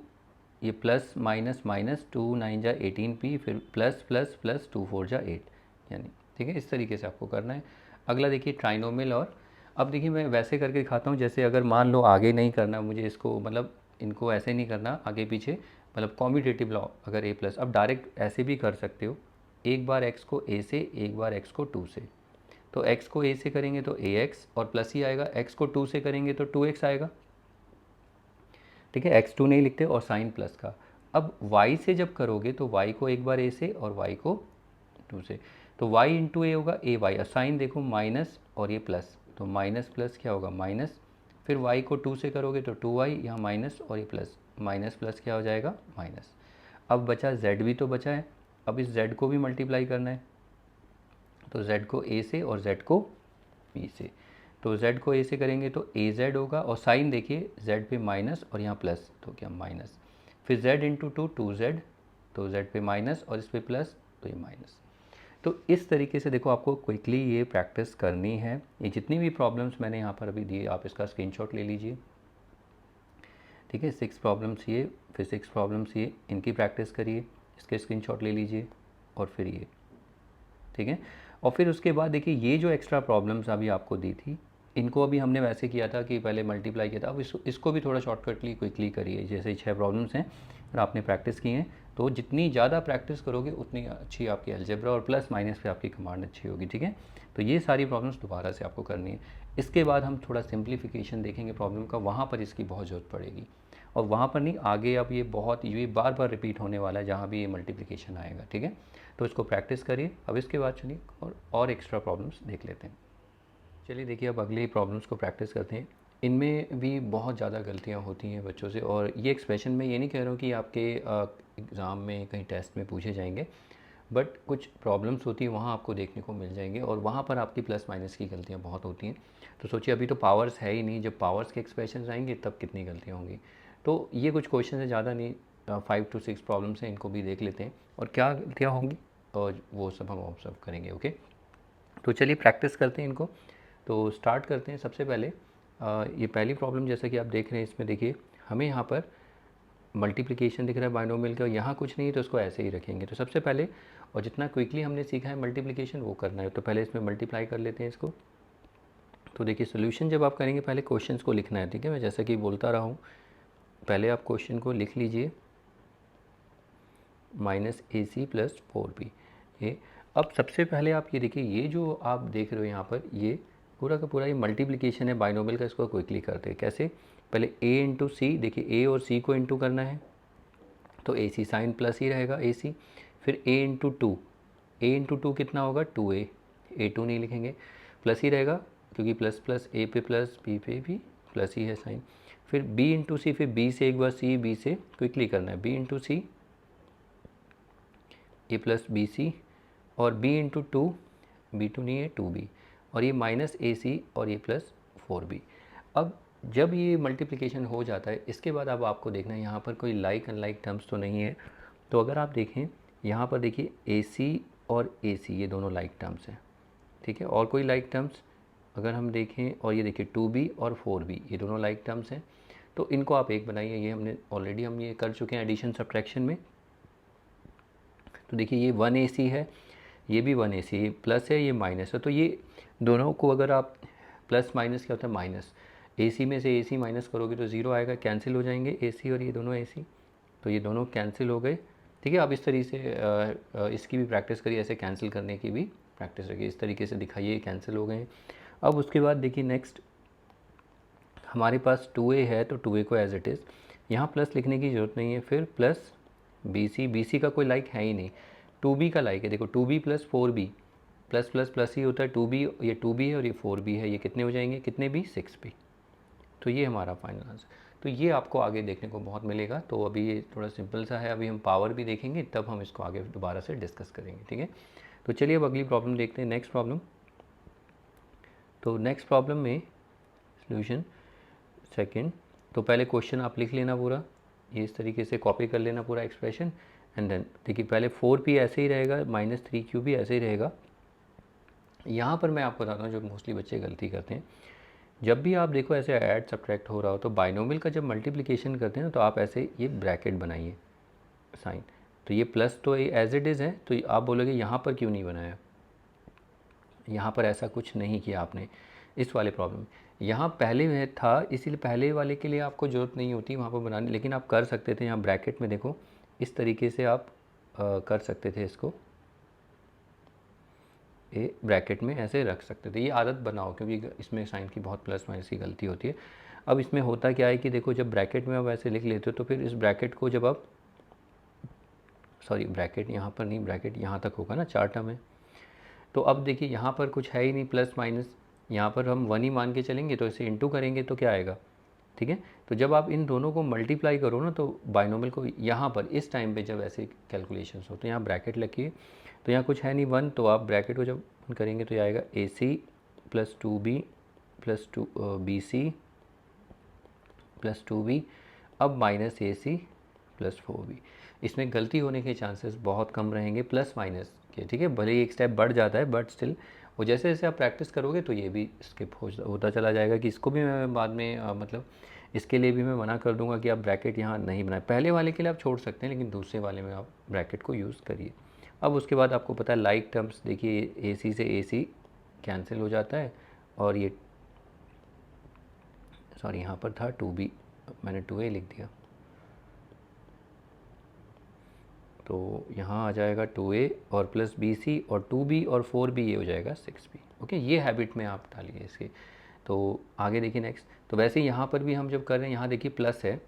ये प्लस माइनस माइनस, 2 9 जा 18p, फिर प्लस प्लस प्लस 2 4 जा 8, यानी ठीक है, इस तरीके से आपको करना है। अगला देखिए ट्राइनोमियल। और अब देखिए मैं वैसे करके दिखाता हूँ, जैसे अगर मान लो आगे नहीं करना मुझे इसको, मतलब इनको ऐसे नहीं करना आगे पीछे, मतलब कॉम्यूटेटिव लॉ अगर a प्लस, अब डायरेक्ट ऐसे भी कर सकते हो, एक बार x को a से, एक बार x को 2 से। तो x को a से करेंगे तो ax और प्लस ही आएगा, x को 2 से करेंगे तो 2x आएगा, ठीक है, x2 नहीं लिखते, और साइन प्लस का। अब y से जब करोगे तो y को एक बार a से और y को 2 से, तो y इंटू ए होगा ए वाई, और साइन देखो माइनस और ये प्लस, तो माइनस प्लस क्या होगा माइनस, फिर y को 2 से करोगे तो 2y, यहाँ माइनस और ये प्लस, माइनस प्लस क्या हो जाएगा माइनस। अब बचा z भी तो बचा है, अब इस z को भी मल्टीप्लाई करना है, तो z को a से और z को b से। तो z को a से करेंगे तो a z होगा, और साइन देखिए z पे माइनस और यहाँ प्लस, तो क्या माइनस, फिर z इंटू 2z, तो z पे माइनस और इस पे प्लस, तो ये माइनस। तो इस तरीके से देखो आपको क्विकली ये प्रैक्टिस करनी है। ये जितनी भी प्रॉब्लम्स मैंने यहाँ पर अभी दिए आप इसका स्क्रीनशॉट ले लीजिए, ठीक है। 6 प्रॉब्लम्स ये, फिर 6 प्रॉब्लम्स ये, इनकी प्रैक्टिस करिए, इसके स्क्रीनशॉट ले लीजिए, और फिर ये, ठीक है। और फिर उसके बाद देखिए ये जो एक्स्ट्रा प्रॉब्लम्स अभी आपको दी थी, इनको अभी हमने वैसे किया था कि पहले मल्टीप्लाई किया था, अब इसको भी थोड़ा शॉर्टकटली क्विकली करिए। जैसे 6 प्रॉब्लम्स हैं और आपने प्रैक्टिस की हैं, तो जितनी ज़्यादा प्रैक्टिस करोगे उतनी अच्छी आपकी अलजेब्रा और प्लस माइनस पे आपकी कमांड अच्छी होगी, ठीक है। तो ये सारी प्रॉब्लम्स दोबारा से आपको करनी है। इसके बाद हम थोड़ा सिंप्लीफिकेशन देखेंगे प्रॉब्लम का, वहाँ पर इसकी बहुत ज़रूरत पड़ेगी, और वहाँ पर नहीं, आगे अब ये बार बार रिपीट होने वाला है जहाँ भी ये मल्टीप्लिकेशन आएगा, ठीक है। तो इसको प्रैक्टिस करिए। अब इसके बाद चलिए और एक्स्ट्रा प्रॉब्लम्स देख लेते हैं। चलिए देखिए अब अगले प्रॉब्लम्स को प्रैक्टिस करते हैं। इनमें भी बहुत ज़्यादा गलतियाँ होती हैं बच्चों से, और ये एक्सप्रेशन मैं ये नहीं कह रहा हूँ कि आपके एग्ज़ाम में कहीं टेस्ट में पूछे जाएंगे, बट कुछ प्रॉब्लम्स होती हैं वहाँ आपको देखने को मिल जाएंगे, और वहाँ पर आपकी प्लस माइनस की गलतियाँ बहुत होती हैं। तो सोचिए अभी तो पावर्स है ही नहीं, जब पावर्स के एक्सप्रेशन आएंगे तब कितनी गलतियाँ होंगी। तो ये कुछ क्वेश्चन है, ज़्यादा नहीं, 5 to 6 प्रॉब्लम्स हैं, इनको भी देख लेते हैं और क्या गलतियाँ होंगी और वो सब हम ऑब्जर्व करेंगे, ओके। तो चलिए प्रैक्टिस करते हैं इनको। तो स्टार्ट करते हैं। सबसे पहले ये पहली प्रॉब्लम जैसा कि आप देख रहे हैं, इसमें देखिए हमें यहाँ पर मल्टीप्लिकेशन दिख रहा है बाइनोमियल का, यहाँ कुछ नहीं तो उसको ऐसे ही रखेंगे। तो सबसे पहले, और जितना क्विकली हमने सीखा है मल्टीप्लिकेशन वो करना है, तो पहले इसमें मल्टीप्लाई कर लेते हैं इसको। तो देखिए सोल्यूशन जब आप करेंगे पहले क्वेश्चंस को लिखना है, ठीक है। मैं जैसा कि बोलता रहा हूँ, पहले आप क्वेश्चन को लिख लीजिए, -ac + 4b। ये अब सबसे पहले आप ये देखिए, ये जो आप देख रहे हो यहाँ पर, ये पूरा का पूरा ये मल्टीप्लिकेशन है बाइनोमियल का। इसको क्विकली करते हैं कैसे, पहले a इंटू सी, देखिए a और c को इंटू करना है, तो ac साइन प्लस ही रहेगा ac, फिर a into two, a into two कितना होगा 2a, a2 नहीं लिखेंगे, प्लस ही रहेगा क्योंकि प्लस प्लस a पे प्लस b पे भी प्लस ही है साइन, फिर b इंटू सी, फिर b से एक बार c, b से क्विकली करना है, b into C a plus B C, और b इंटू टू, b2 नहीं है 2b, और ये माइनस ac और ये प्लस 4b। अब जब ये मल्टीप्लिकेशन हो जाता है, इसके बाद अब आपको देखना है यहाँ पर कोई लाइक अनलाइक टर्म्स तो नहीं है। तो अगर आप देखें यहाँ पर देखिए ac और ac ये दोनों लाइक टर्म्स हैं, ठीक है। और कोई लाइक टर्म्स अगर हम देखें, और ये देखिए 2b और 4b ये दोनों लाइक टर्म्स हैं, तो इनको आप एक बनाइए। ये हमने ऑलरेडी हम ये कर चुके हैं एडिशन सब्ट्रैक्शन में। तो देखिए ये 1ac है, ये भी 1ac, ये प्लस है ये माइनस है, तो ये दोनों को अगर आप प्लस माइनस क्या होता है माइनस, ac में से ac माइनस करोगे तो ज़ीरो आएगा, कैंसिल हो जाएंगे ac और ये दोनों ac, तो ये दोनों कैंसिल हो गए। ठीक है, आप इस तरीके से इसकी भी प्रैक्टिस करिए, ऐसे कैंसिल करने की भी प्रैक्टिस रखिए, इस तरीके से दिखाइए कैंसिल हो गए। अब उसके बाद देखिए नेक्स्ट हमारे पास 2a है, तो 2a को एज इट इज़ यहाँ प्लस लिखने की ज़रूरत नहीं है, फिर प्लस bc का कोई लाइक है ही नहीं, 2b का लाइक है, देखो 2b plus 4b, plus plus plus ही होता है, 2b ये 2b है और ये 4b है, ये कितने हो जाएंगे, कितने b 6b। तो ये हमारा फाइनल आंसर। तो ये आपको आगे देखने को बहुत मिलेगा, तो अभी ये थोड़ा सिंपल सा है, अभी हम पावर भी देखेंगे, तब हम इसको आगे दोबारा से डिस्कस करेंगे। ठीक है, तो चलिए अब अगली प्रॉब्लम देखते हैं, नेक्स्ट प्रॉब्लम। तो नेक्स्ट प्रॉब्लम में सॉल्यूशन सेकंड, तो पहले क्वेश्चन आप लिख लेना पूरा, ये इस तरीके से कॉपी कर लेना पूरा एक्सप्रेशन, एंड देन देखिए पहले 4p ऐसे ही रहेगा, -3q भी ऐसे ही रहेगा। यहाँ पर मैं आपको बताता हूँ जो मोस्टली बच्चे गलती करते हैं, जब भी आप देखो ऐसे ऐड सब्ट्रैक्ट हो रहा हो, तो बाइनोमियल का जब मल्टीप्लिकेशन करते हैं ना, तो आप ऐसे ये ब्रैकेट बनाइए साइन, तो ये प्लस तो एज इट इज़ है, तो आप बोलोगे यहाँ पर क्यों नहीं बनाया, यहाँ पर ऐसा कुछ नहीं किया आपने इस वाले प्रॉब्लम में, यहाँ पहले में था, इसीलिए पहले वाले के लिए आपको ज़रूरत नहीं होती वहाँ पर बनाने, लेकिन आप कर सकते थे यहाँ ब्रैकेट में, देखो इस तरीके से आप कर सकते थे इसको, ये ब्रैकेट में ऐसे रख सकते थे, ये आदत बनाओ, क्योंकि इसमें साइन की बहुत प्लस माइनस की गलती होती है। अब इसमें होता क्या है कि देखो जब ब्रैकेट में आप ऐसे लिख लेते हो, तो फिर इस ब्रैकेट को जब आप, सॉरी ब्रैकेट यहाँ पर नहीं, ब्रैकेट यहाँ तक होगा ना, 4 टर्म है, तो अब देखिए यहाँ पर कुछ है ही नहीं प्लस माइनस, यहाँ पर हम 1 ही मान के चलेंगे, तो इसे इंटू करेंगे तो क्या आएगा। ठीक है, तो जब आप इन दोनों को मल्टीप्लाई करो ना, तो बाइनोमियल को यहाँ पर इस टाइम पे जब ऐसे कैलकुलेशंस हो, तो यहाँ ब्रैकेट लगिए, तो यहाँ कुछ है नहीं 1, तो आप ब्रैकेट को जब करेंगे तो ये आएगा AC plus 2B plus 2 BC plus 2B, अब माइनस AC प्लस 4B। इसमें गलती होने के चांसेस बहुत कम रहेंगे प्लस माइनस के। ठीक है, भले ही एक स्टेप बढ़ जाता है, बट स्टिल वो जैसे जैसे आप प्रैक्टिस करोगे तो ये भी स्किप होता चला जाएगा, कि इसको भी मैं बाद में मतलब इसके लिए भी मैं मना कर दूंगा कि आप ब्रैकेट यहाँ नहीं बनाए, पहले वाले के लिए आप छोड़ सकते हैं, लेकिन दूसरे वाले में आप ब्रैकेट को यूज़ करिए। अब उसके बाद आपको पता है लाइक टर्म्स, देखिए AC से AC कैंसिल हो जाता है, और ये सॉरी यहाँ पर था 2B, मैंने 2A लिख दिया, तो यहाँ आ जाएगा 2A और प्लस BC और 2B और 4B, ये हो जाएगा 6B। ओके, ये हैबिट में आप डालिए इसके। तो आगे देखिए नेक्स्ट, तो वैसे यहाँ पर भी हम जब कर रहे हैं, यहाँ देखिए प्लस है,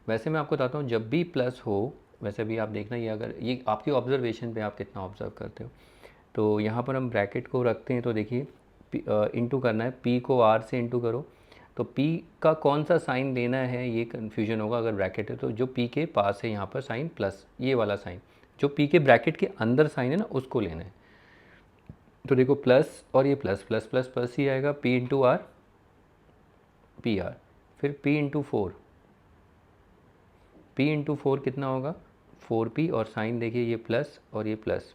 वैसे मैं आपको बताता हूँ जब भी प्लस हो, वैसे भी आप देखना, ये अगर ये आपकी ऑब्जर्वेशन पे आप कितना ऑब्जर्व करते हो, तो यहाँ पर हम ब्रैकेट को रखते हैं, तो देखिए इंटू करना है, P को R से इंटू करो, तो P का कौन सा साइन लेना है ये कन्फ्यूजन होगा, अगर ब्रैकेट है तो जो P के पास है यहाँ पर साइन प्लस, ये वाला साइन जो P के ब्रैकेट के अंदर साइन है ना, उसको लेना है। तो देखो प्लस और ये प्लस प्लस प्लस प्लस ही आएगा, P into R P R, फिर P इंटू 4, P इंटू 4 कितना होगा 4P, और साइन देखिए ये प्लस और ये प्लस,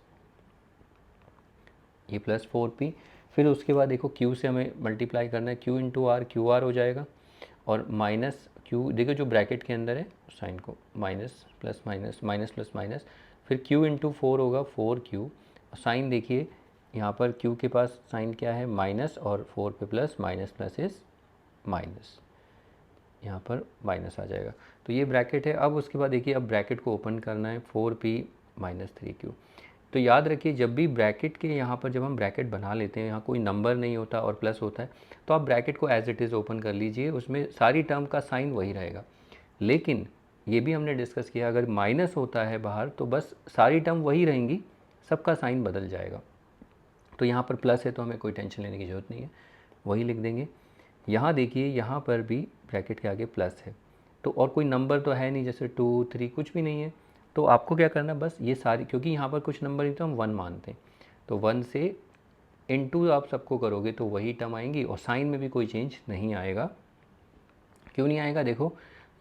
ये प्लस 4P, फिर उसके बाद देखो Q से हमें मल्टीप्लाई करना है, Q into R, Q R हो जाएगा, और माइनस Q देखो जो ब्रैकेट के अंदर है साइन को minus plus minus minus plus minus, फिर Q इंटू 4 होगा 4Q, साइन देखिए यहाँ पर Q के पास साइन क्या है माइनस, और 4 पे plus, minus plus is minus, यहाँ पर माइनस आ जाएगा, तो ये ब्रैकेट है। अब उसके बाद देखिए अब ब्रैकेट को ओपन करना है, 4P माइनस 3Q। तो याद रखिए जब भी ब्रैकेट के यहाँ पर जब हम ब्रैकेट बना लेते हैं, यहाँ कोई नंबर नहीं होता और प्लस होता है, तो आप ब्रैकेट को एज इट इज़ ओपन कर लीजिए, उसमें सारी टर्म का साइन वही रहेगा। लेकिन ये भी हमने डिस्कस किया, अगर माइनस होता है बाहर तो बस सारी टर्म वही रहेंगी, सबका साइन बदल जाएगा। तो यहाँ पर प्लस है तो हमें कोई टेंशन लेने की ज़रूरत नहीं है, वही लिख देंगे। यहाँ देखिए यहाँ पर भी ब्रैकेट के आगे प्लस है, तो और कोई नंबर तो है नहीं, जैसे 2 3 कुछ भी नहीं है, तो आपको क्या करना बस ये सारी, क्योंकि यहाँ पर कुछ नंबर ही तो हम 1 मानते हैं, तो 1 से इनटू आप सबको करोगे तो वही टर्म आएंगी, और साइन में भी कोई चेंज नहीं आएगा। क्यों नहीं आएगा, देखो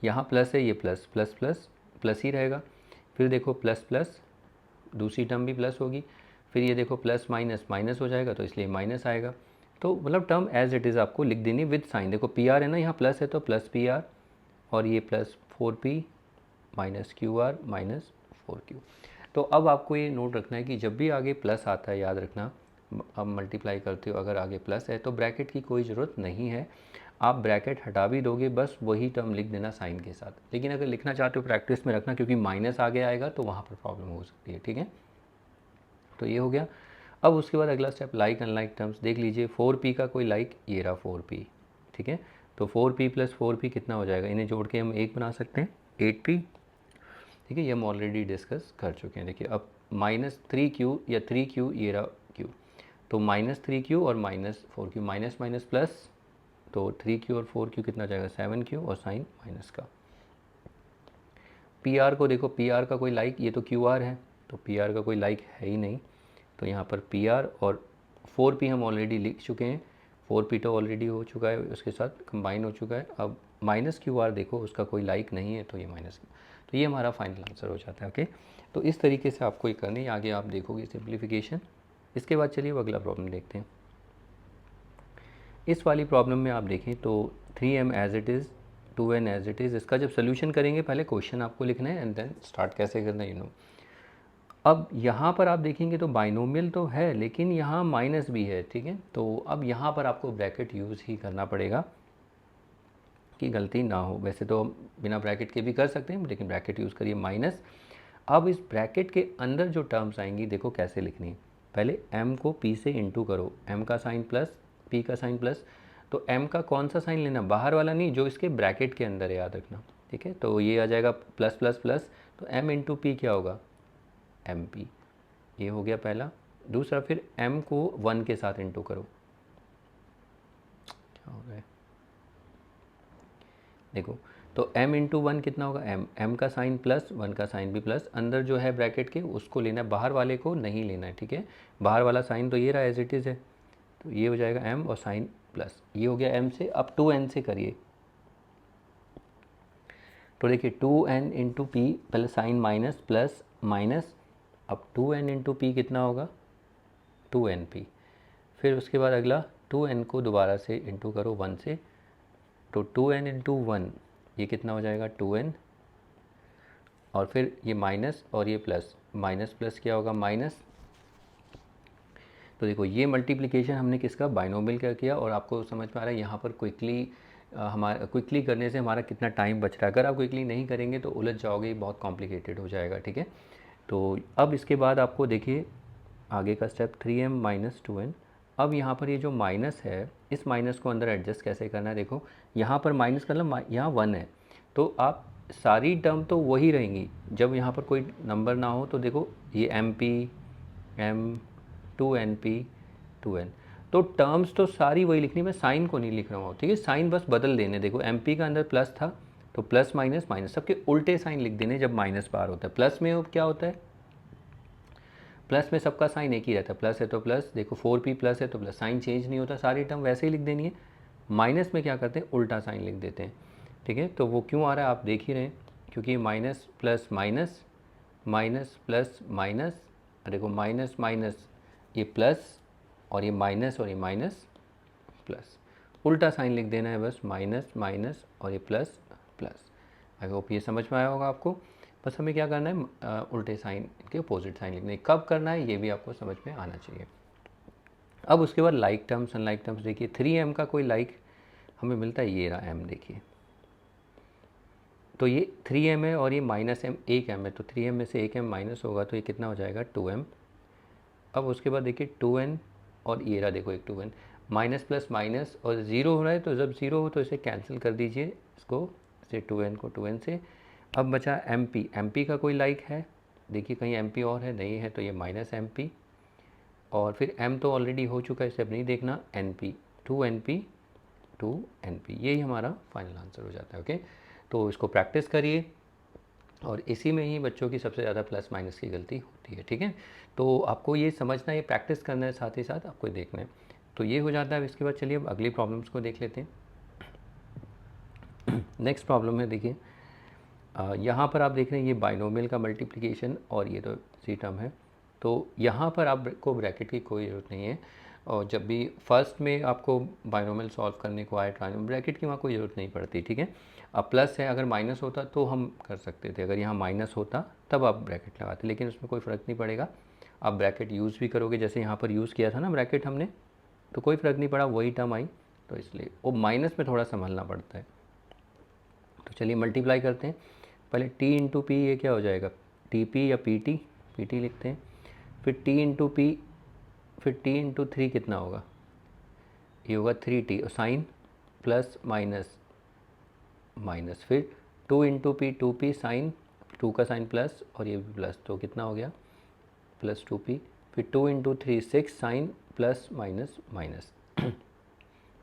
यहाँ प्लस है, ये प्लस प्लस प्लस प्लस ही रहेगा, फिर देखो प्लस प्लस दूसरी टर्म भी प्लस होगी, फिर ये देखो प्लस माइनस माइनस हो जाएगा तो इसलिए माइनस आएगा। तो मतलब टर्म एज इट इज़ आपको लिख देनी विद साइन। देखो पी आर है ना, यहाँ प्लस है तो प्लस पी आर, और ये plus 4p minus Q R minus 4q। तो अब आपको ये नोट रखना है कि जब भी आगे प्लस आता है, याद रखना, अब मल्टीप्लाई करते हो अगर आगे प्लस है तो ब्रैकेट की कोई ज़रूरत नहीं है, आप ब्रैकेट हटा भी दोगे, बस वही टर्म लिख देना साइन के साथ। लेकिन अगर लिखना चाहते हो प्रैक्टिस में रखना, क्योंकि माइनस आगे आएगा तो वहाँ पर प्रॉब्लम हो सकती है, ठीक है। तो ये हो गया। अब उसके बाद अगला स्टेप लाइक अनलाइक टर्म्स देख लीजिए। 4p का कोई लाइक, ये रहा 4p, ठीक है। तो 4p प्लस 4p कितना हो जाएगा, इन्हें जोड़ के हम एक बना सकते हैं 8p, ठीक है। ये हम ऑलरेडी डिस्कस कर चुके हैं। देखिए अब माइनस 3q या 3q, ये रहा q, तो माइनस 3q और minus 4q, minus minus plus, तो 3q और 4q कितना जाएगा 7q, और साइन माइनस का। पी आर को देखो, पी आर का कोई लाइक, ये तो क्यू आर है, तो पी आर का कोई लाइक है ही नहीं, तो यहाँ पर पी आर और 4p हम ऑलरेडी लिख चुके हैं, 4p तो ऑलरेडी हो चुका है, उसके साथ कंबाइन हो चुका है। अब माइनस क्यू आर देखो, उसका कोई लाइक नहीं है, तो ये माइनस, तो ये हमारा फाइनल आंसर हो जाता है। ओके, तो इस तरीके से आपको ये करनी है, आगे आप देखोगे सिंप्लीफिकेशन। इसके बाद चलिए अगला प्रॉब्लम देखते हैं। इस वाली प्रॉब्लम में आप देखें तो 3m as it is, 2n as it is. इसका जब सोल्यूशन करेंगे पहले क्वेश्चन आपको लिखना है एंड देन स्टार्ट कैसे करना है, यू नो। अब यहाँ पर आप देखेंगे तो बाइनोमियल तो है, लेकिन यहाँ माइनस भी है, ठीक है। तो अब यहाँ पर आपको ब्रैकेट यूज़ ही करना पड़ेगा कि गलती ना हो। वैसे तो बिना ब्रैकेट के भी कर सकते हैं, लेकिन ब्रैकेट यूज़ करिए माइनस। अब इस ब्रैकेट के अंदर जो टर्म्स आएंगी देखो कैसे लिखनी है। पहले m को p से इंटू करो, m का साइन प्लस p का साइन प्लस, तो m का कौन सा साइन लेना, बाहर वाला नहीं, जो इसके ब्रैकेट के अंदर है, याद रखना, ठीक है। तो ये आ जाएगा प्लस प्लस प्लस, तो m इंटू पी क्या होगा mp, ये हो गया पहला। दूसरा फिर m को 1 के साथ इंटू करो, क्या हो गया देखो, तो m इंटू 1 कितना होगा m का साइन प्लस 1 का साइन भी प्लस, अंदर जो है ब्रैकेट के उसको लेना है, बाहर वाले को नहीं लेना है, ठीक है। बाहर वाला साइन तो ये रहा एज इट इज़ है, तो ये हो जाएगा m और साइन प्लस, ये हो गया m से। अब 2n से करिए, तो देखिए 2n इंटू पी, पहले साइन माइनस प्लस माइनस, अब 2n इंटू पी कितना होगा 2np, फिर उसके बाद अगला 2n को दोबारा से इंटू करो 1 से, तो 2n इंटू 1 ये कितना हो जाएगा 2n, और फिर ये माइनस और ये प्लस, माइनस प्लस क्या होगा माइनस। तो देखो ये मल्टीप्लिकेशन हमने किसका, बाइनोमियल का किया, और आपको समझ में आ रहा है यहाँ पर क्विकली हमारा क्विकली करने से हमारा कितना टाइम बच रहा है। अगर आप क्विकली नहीं करेंगे तो उलझ जाओगे, बहुत कॉम्प्लिकेटेड हो जाएगा, ठीक है। तो अब इसके बाद आपको देखिए आगे का स्टेप 3m माइनस 2n। अब यहाँ पर ये जो माइनस है, इस माइनस को अंदर एडजस्ट कैसे करना है, देखो यहाँ पर माइनस का मतलब यहाँ 1 है, तो आप सारी टर्म तो वही रहेंगी, जब यहाँ पर कोई नंबर ना हो तो देखो ये mp m 2np 2n, तो टर्म्स तो सारी वही लिखनी, मैं साइन को नहीं लिख रहा हूँ, ठीक है। साइन बस बदल देने, देखो mp का अंदर प्लस था तो प्लस माइनस माइनस, सबके उल्टे साइन लिख देने जब माइनस बार होता है। प्लस में क्या होता है, प्लस में सबका साइन एक ही रहता है, प्लस है तो प्लस, देखो 4p प्लस है तो प्लस, साइन चेंज नहीं होता, सारी टर्म वैसे ही लिख देनी है। माइनस में क्या करते हैं, उल्टा साइन लिख देते हैं, ठीक है। तो वो क्यों आ रहा है आप देख ही रहे हैं, क्योंकि minus plus minus, minus plus minus, देखो माइनस माइनस ये प्लस, और ये माइनस और ये माइनस प्लस, उल्टा साइन लिख देना है बस, माइनस माइनस और ये प्लस प्लस। आई होप ये समझ में आया होगा आपको। बस हमें क्या करना है, उल्टे साइन के अपोजिट साइन लिखने, कब करना है ये भी आपको समझ में आना चाहिए। अब उसके बाद लाइक टर्म्स अनलाइक टर्म्स देखिए, 3m का कोई लाइक हमें मिलता है, ये रहा m, देखिए तो ये 3m है और ये माइनस m, एक m है, तो 3m में से एक m माइनस होगा तो ये कितना हो जाएगा 2m। अब उसके बाद देखिए 2n और ये रहा देखो एक 2n, माइनस प्लस माइनस और ज़ीरो हो रहा है, तो जब ज़ीरो हो तो इसे कैंसिल कर दीजिए, इसको से 2n को 2n से। अब बचा mp का कोई लाइक है, देखिए कहीं mp और है, नहीं है, तो ये माइनस mp, और फिर m तो ऑलरेडी हो चुका है, इसे अब नहीं देखना, np 2np, यही हमारा फाइनल आंसर हो जाता है। ओके, तो इसको प्रैक्टिस करिए, और इसी में ही बच्चों की सबसे ज़्यादा प्लस माइनस की गलती होती है, ठीक है। तो आपको ये समझना है, ये प्रैक्टिस करना है, साथ ही साथ आपको देखना है, तो ये हो जाता है। इसके बाद चलिए अब अगली प्रॉब्लम्स को देख लेते हैं। नेक्स्ट प्रॉब्लम है, देखिए यहाँ पर आप देख रहे हैं ये बाइनोमियल का मल्टीप्लिकेशन और ये तो सी टर्म है, तो यहाँ पर आपको ब्रैकेट की कोई ज़रूरत नहीं है। और जब भी फर्स्ट में आपको बाइनोमियल सॉल्व करने को आए ट्राइनोमियल, ब्रैकेट की वहाँ कोई ज़रूरत नहीं पड़ती, ठीक है। अब प्लस है, अगर माइनस होता तो हम कर सकते थे, अगर यहाँ माइनस होता तब आप ब्रैकेट लगाते, लेकिन उसमें कोई फ़र्क नहीं पड़ेगा। आप ब्रैकेट यूज़ भी करोगे, जैसे यहाँ पर यूज़ किया था ना ब्रैकेट हमने, तो कोई फ़र्क नहीं पड़ा, वही टर्म आई, तो इसलिए वो माइनस में थोड़ा संभलना पड़ता है। तो चलिए मल्टीप्लाई करते हैं। पहले t इंटू पी, ये क्या हो जाएगा, टी पी या पी टी, पी टी लिखते हैं। फिर t इंटू पी, फिर t इंटू थ्री कितना होगा, ये होगा 3t, और साइन प्लस माइनस माइनस, फिर 2 इंटू पी, 2p साइन, 2 का साइन प्लस और ये भी प्लस, तो कितना हो गया प्लस 2p। फिर 2 into three 6 sine plus minus minus.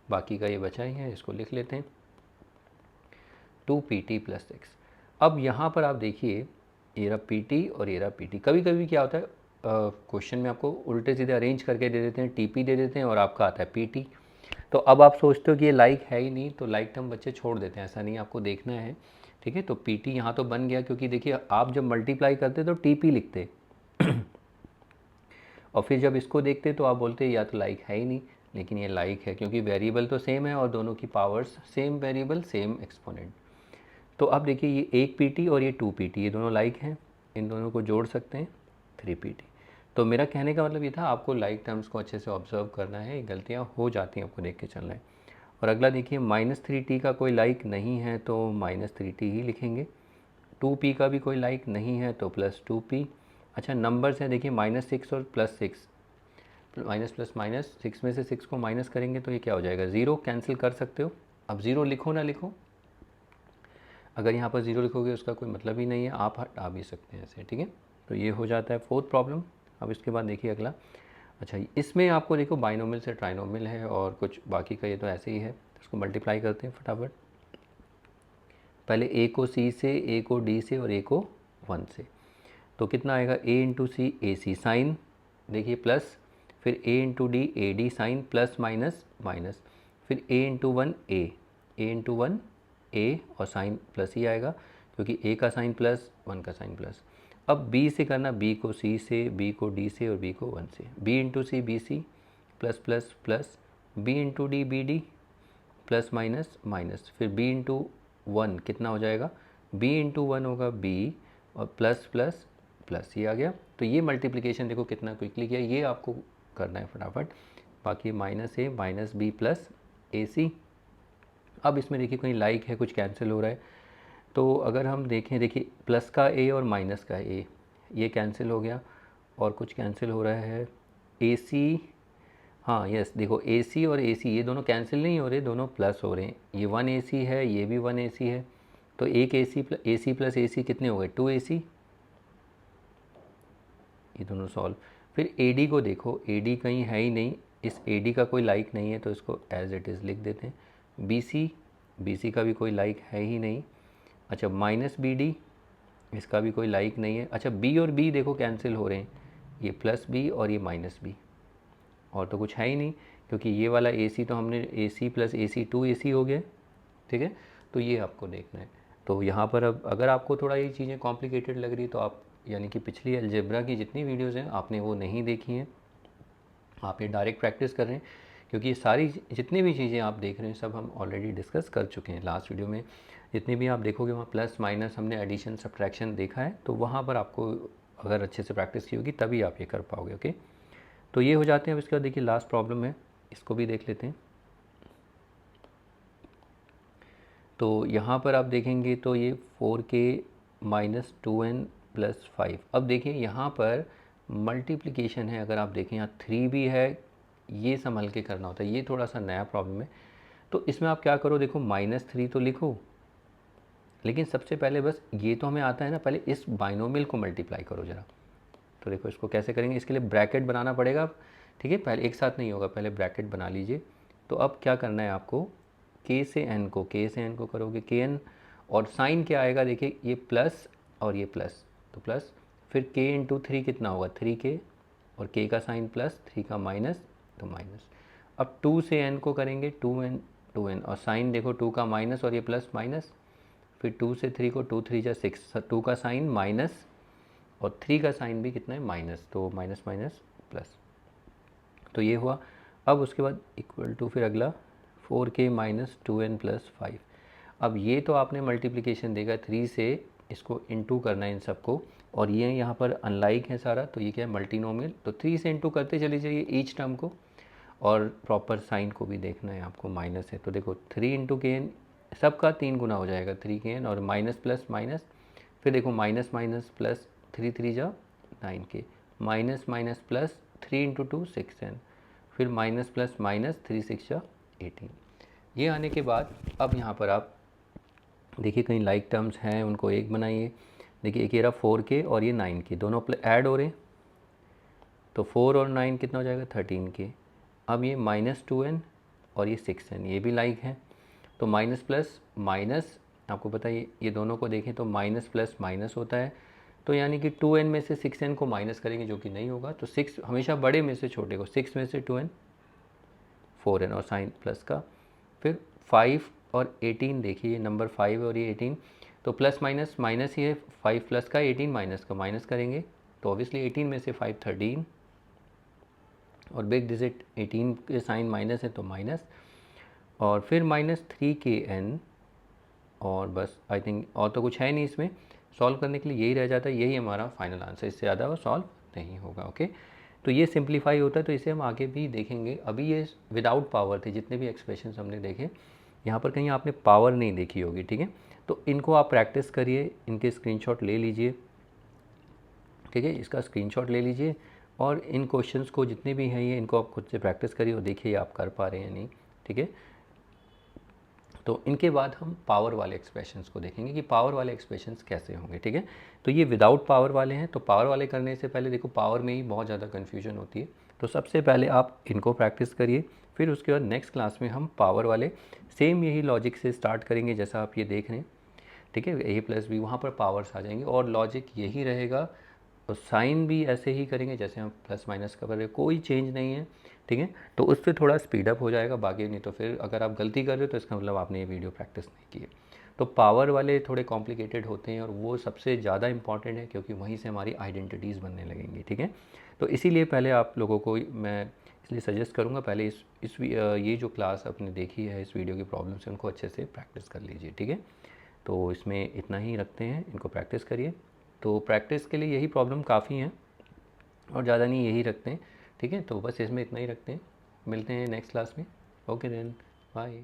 बाकी का ये बचा ही है, इसको लिख लेते हैं 2pt प्लस 6। अब यहाँ पर आप देखिए, ये रहा pt और ये रहा pt। कभी कभी क्या होता है, क्वेश्चन में आपको उल्टे सीधे अरेंज करके दे देते हैं, टीपी दे देते हैं और आपका आता है pt। तो अब आप सोचते हो कि ये लाइक है ही नहीं, तो लाइक टर्म बच्चे छोड़ देते हैं, ऐसा नहीं, आपको देखना है, ठीक है। तो pt यहाँ तो बन गया, क्योंकि देखिए आप जब मल्टीप्लाई करते तो टीपी लिखते और फिर जब इसको देखते तो आप बोलते या तो लाइक है ही नहीं, लेकिन ये लाइक है, क्योंकि वेरिएबल तो सेम है और दोनों की powers same, variable same exponent. तो अब देखिए ये एक pt और ये 2pt, ये दोनों लाइक हैं, इन दोनों को जोड़ सकते हैं 3pt। तो मेरा कहने का मतलब ये था, आपको लाइक टर्म्स को अच्छे से ऑब्जर्व करना है, गलतियाँ हो जाती हैं, आपको देख के चलना है। और अगला देखिए -3t का कोई लाइक नहीं है तो -3t ही लिखेंगे। 2p का भी कोई लाइक नहीं है तो +2p। अच्छा नंबर्स हैं, देखिए -6 और +6, माइनस प्लस माइनस, 6 में से 6 को माइनस करेंगे तो ये क्या हो जाएगा, 0, कैंसिल कर सकते हो। अब 0 लिखो ना लिखो, अगर यहाँ पर 0 लिखोगे उसका कोई मतलब ही नहीं है, आप हटा भी सकते हैं ऐसे, ठीक है। तो ये हो जाता है फोर्थ प्रॉब्लम। अब इसके बाद देखिए अगला, अच्छा इसमें आपको देखो बाइनोमियल से ट्राइनोमियल है और कुछ बाकी का ये तो ऐसे ही है, तो इसको मल्टीप्लाई करते हैं फटाफट। पहले a को c से, a को d से और a को 1 से, तो कितना आएगा a into C A C sign, देखिए प्लस, फिर a into D A D sign plus minus minus, फिर a into one A into one A और साइन प्लस ही आएगा, क्योंकि a का साइन प्लस 1 का साइन प्लस। अब b से करना, b को c से, b को d से और b को 1 से, b into C B C plus plus plus, b into D B D plus minus minus, फिर b इंटू 1 कितना हो जाएगा, b इंटू 1 होगा b और प्लस प्लस प्लस, ये आ गया। तो ये मल्टीप्लिकेशन देखो कितना क्विकली किया, ये आपको करना है फटाफट। बाकी -a minus b plus A सी। अब इसमें देखिए कहीं लाइक है, कुछ कैंसिल हो रहा है, तो अगर हम देखें, देखिए प्लस का a और माइनस का a, ये कैंसिल हो गया, और कुछ कैंसिल हो रहा है ए सी, हाँ यस, देखो ए सी और ए सी ये दोनों कैंसिल नहीं हो रहे, दोनों प्लस हो रहे हैं, ये 1 AC है, ये भी 1 AC है, तो एक ए सी प्लस ए सी कितने हो गए, 2 AC, ये दोनों सॉल्व। फिर ए डी को देखो, ए डी कहीं है ही नहीं, इस ए डी का कोई लाइक नहीं है, तो इसको एज इट इज़ लिख देते हैं। बी सी का भी कोई लाइक है ही नहीं। अच्छा माइनस बी डी, इसका भी कोई लाइक नहीं है। अच्छा बी और बी देखो कैंसिल हो रहे हैं, ये प्लस बी और ये माइनस बी, और तो कुछ है ही नहीं, क्योंकि ये वाला ए सी तो हमने ए C plus A C 2 AC हो गया, ठीक है। तो ये आपको देखना है। तो यहाँ पर अब अगर आपको थोड़ा ये चीज़ें कॉम्प्लिकेटेड लग रही तो आप, यानी कि पिछली अलजेब्रा की जितनी वीडियोज़ हैं आपने वो नहीं देखी हैं, आप ये डायरेक्ट प्रैक्टिस कर रहे हैं, क्योंकि ये सारी जितनी भी चीज़ें आप देख रहे हैं सब हम ऑलरेडी डिस्कस कर चुके हैं लास्ट वीडियो में। जितनी भी आप देखोगे वहाँ प्लस माइनस हमने एडिशन सब्ट्रैक्शन देखा है, तो वहाँ पर आपको अगर अच्छे से प्रैक्टिस की होगी तभी आप ये कर पाओगे, ओके। तो ये हो जाते हैं। अब इसके बाद देखिए लास्ट प्रॉब्लम है, इसको भी देख लेते हैं। तो यहाँ पर आप देखेंगे तो ये 4k माइनस 2n प्लस 5। अब देखिए यहाँ पर मल्टीप्लिकेशन है, अगर आप देखें यहाँ 3 भी है, ये संभल के करना होता है, ये थोड़ा सा नया प्रॉब्लम है। तो इसमें आप क्या करो, देखो -3 तो लिखो, लेकिन सबसे पहले बस ये तो हमें आता है ना, पहले इस बाइनोमियल को मल्टीप्लाई करो ज़रा। तो देखो इसको कैसे करेंगे, इसके लिए ब्रैकेट बनाना पड़ेगा, ठीक है, पहले एक साथ नहीं होगा, पहले ब्रैकेट बना लीजिए। तो अब क्या करना है आपको, k से n को करोगे kn, और साइन क्या आएगा, देखिए ये प्लस और ये प्लस, तो प्लस, फिर k इंटू 3 कितना होगा 3k, और k का साइन प्लस, 3 का माइनस, तो माइनस। अब 2 से n को करेंगे 2n, और साइन देखो 2 का माइनस और ये प्लस माइनस, फिर 2 से 3 को 2 3 जा 6, 2 का साइन माइनस और 3 का साइन भी कितना है माइनस, तो माइनस माइनस प्लस, तो ये हुआ। अब उसके बाद इक्वल टू फिर अगला 4k माइनस 2n प्लस 5। अब ये तो आपने मल्टीप्लिकेशन देगा 3 से, इसको इनटू करना है इन सबको, और ये यहाँ पर अनलाइक है सारा, तो ये क्या है मल्टीनोमियल, तो 3 से इनटू करते चले जाइए ईच टर्म को, और प्रॉपर साइन को भी देखना है आपको, माइनस है तो देखो 3 इंटू के एन, सबका 3 गुना हो जाएगा 3 के एन, और माइनस प्लस माइनस, फिर देखो माइनस माइनस प्लस 3 3 जा 9 के, minus minus plus 3 into 2 6n, फिर माइनस प्लस माइनस 3 6 जा 18। ये आने के बाद अब यहाँ पर आप देखिए कहीं लाइक टर्म्स हैं उनको एक बनाइए। देखिए एक ये रहा 4k और ये 9k, दोनों ऐड हो रहे हैं, तो 4 और 9 कितना हो जाएगा 13k। अब ये माइनस 2n और ये 6n, ये भी लाइक है, तो माइनस प्लस माइनस, आपको पता है ये दोनों को देखें तो माइनस प्लस माइनस होता है, तो यानी कि 2n में से 6n को माइनस करेंगे जो कि नहीं होगा, तो 6 हमेशा बड़े में से छोटे को, 6 में से 2n 4n और साइन प्लस का, फिर 5 और 18, देखिए नंबर 5 और ये 18, तो प्लस माइनस माइनस ही है, 5 प्लस का 18 माइनस का, माइनस करेंगे तो ऑब्वियसली 18 में से 5 13, और बिग डिजिट 18 के साइन माइनस है तो माइनस, और फिर माइनस 3kn, और बस आई थिंक और तो कुछ है नहीं इसमें, सॉल्व करने के लिए यही रह जाता है, यही हमारा फाइनल आंसर, इससे ज़्यादा वो सॉल्व नहीं होगा। ओके, तो ये सिंप्लीफाई होता है, तो इसे हम आगे भी देखेंगे। अभी ये विदाउट पावर थे जितने भी एक्सप्रेशन हमने देखे, यहाँ पर कहीं आपने पावर नहीं देखी होगी, ठीक है, तो इनको आप प्रैक्टिस करिए, इनके स्क्रीनशॉट ले लीजिए, ठीक है, इसका स्क्रीनशॉट ले लीजिए, और इन क्वेश्चंस को जितने भी हैं ये इनको आप खुद से प्रैक्टिस करिए और देखिए आप कर पा रहे हैं नहीं, ठीक है। तो इनके बाद हम पावर वाले एक्सप्रेशंस को देखेंगे कि पावर वाले एक्सप्रेशंस कैसे होंगे, ठीक है। तो ये विदाउट पावर वाले हैं, तो पावर वाले करने से पहले देखो पावर में ही बहुत ज़्यादा कन्फ्यूजन होती है, तो सबसे पहले आप इनको प्रैक्टिस करिए, फिर उसके बाद नेक्स्ट क्लास में हम पावर वाले सेम यही लॉजिक से स्टार्ट करेंगे जैसा आप ये देख रहे हैं, ठीक है, a प्लस बी, वहाँ पर पावर्स आ जाएंगे और लॉजिक यही रहेगा, तो साइन भी ऐसे ही करेंगे जैसे हम प्लस माइनस का कर रहे हैं, कोई चेंज नहीं है, ठीक है। तो उससे थोड़ा स्पीडअप हो जाएगा, बाकी नहीं तो फिर अगर आप गलती कर रहे हो तो इसका मतलब आपने ये वीडियो प्रैक्टिस नहीं की है। तो पावर वाले थोड़े कॉम्प्लिकेटेड होते हैं और वो सबसे ज़्यादा इंपॉर्टेंट है क्योंकि वहीं से हमारी आइडेंटिटीज़ बनने लगेंगी, ठीक है। तो इसीलिए पहले आप लोगों को मैं इसलिए सजेस्ट करूँगा पहले ये जो क्लास आपने देखी है इस वीडियो की प्रॉब्लम से उनको अच्छे से प्रैक्टिस कर लीजिए, ठीक है। तो इसमें इतना ही रखते हैं, इनको प्रैक्टिस करिए, तो प्रैक्टिस के लिए यही प्रॉब्लम काफ़ी हैं और ज़्यादा नहीं, यही रखते हैं, ठीक है। तो बस इसमें इतना ही रखते हैं, मिलते हैं नेक्स्ट क्लास में। Okay then, bye.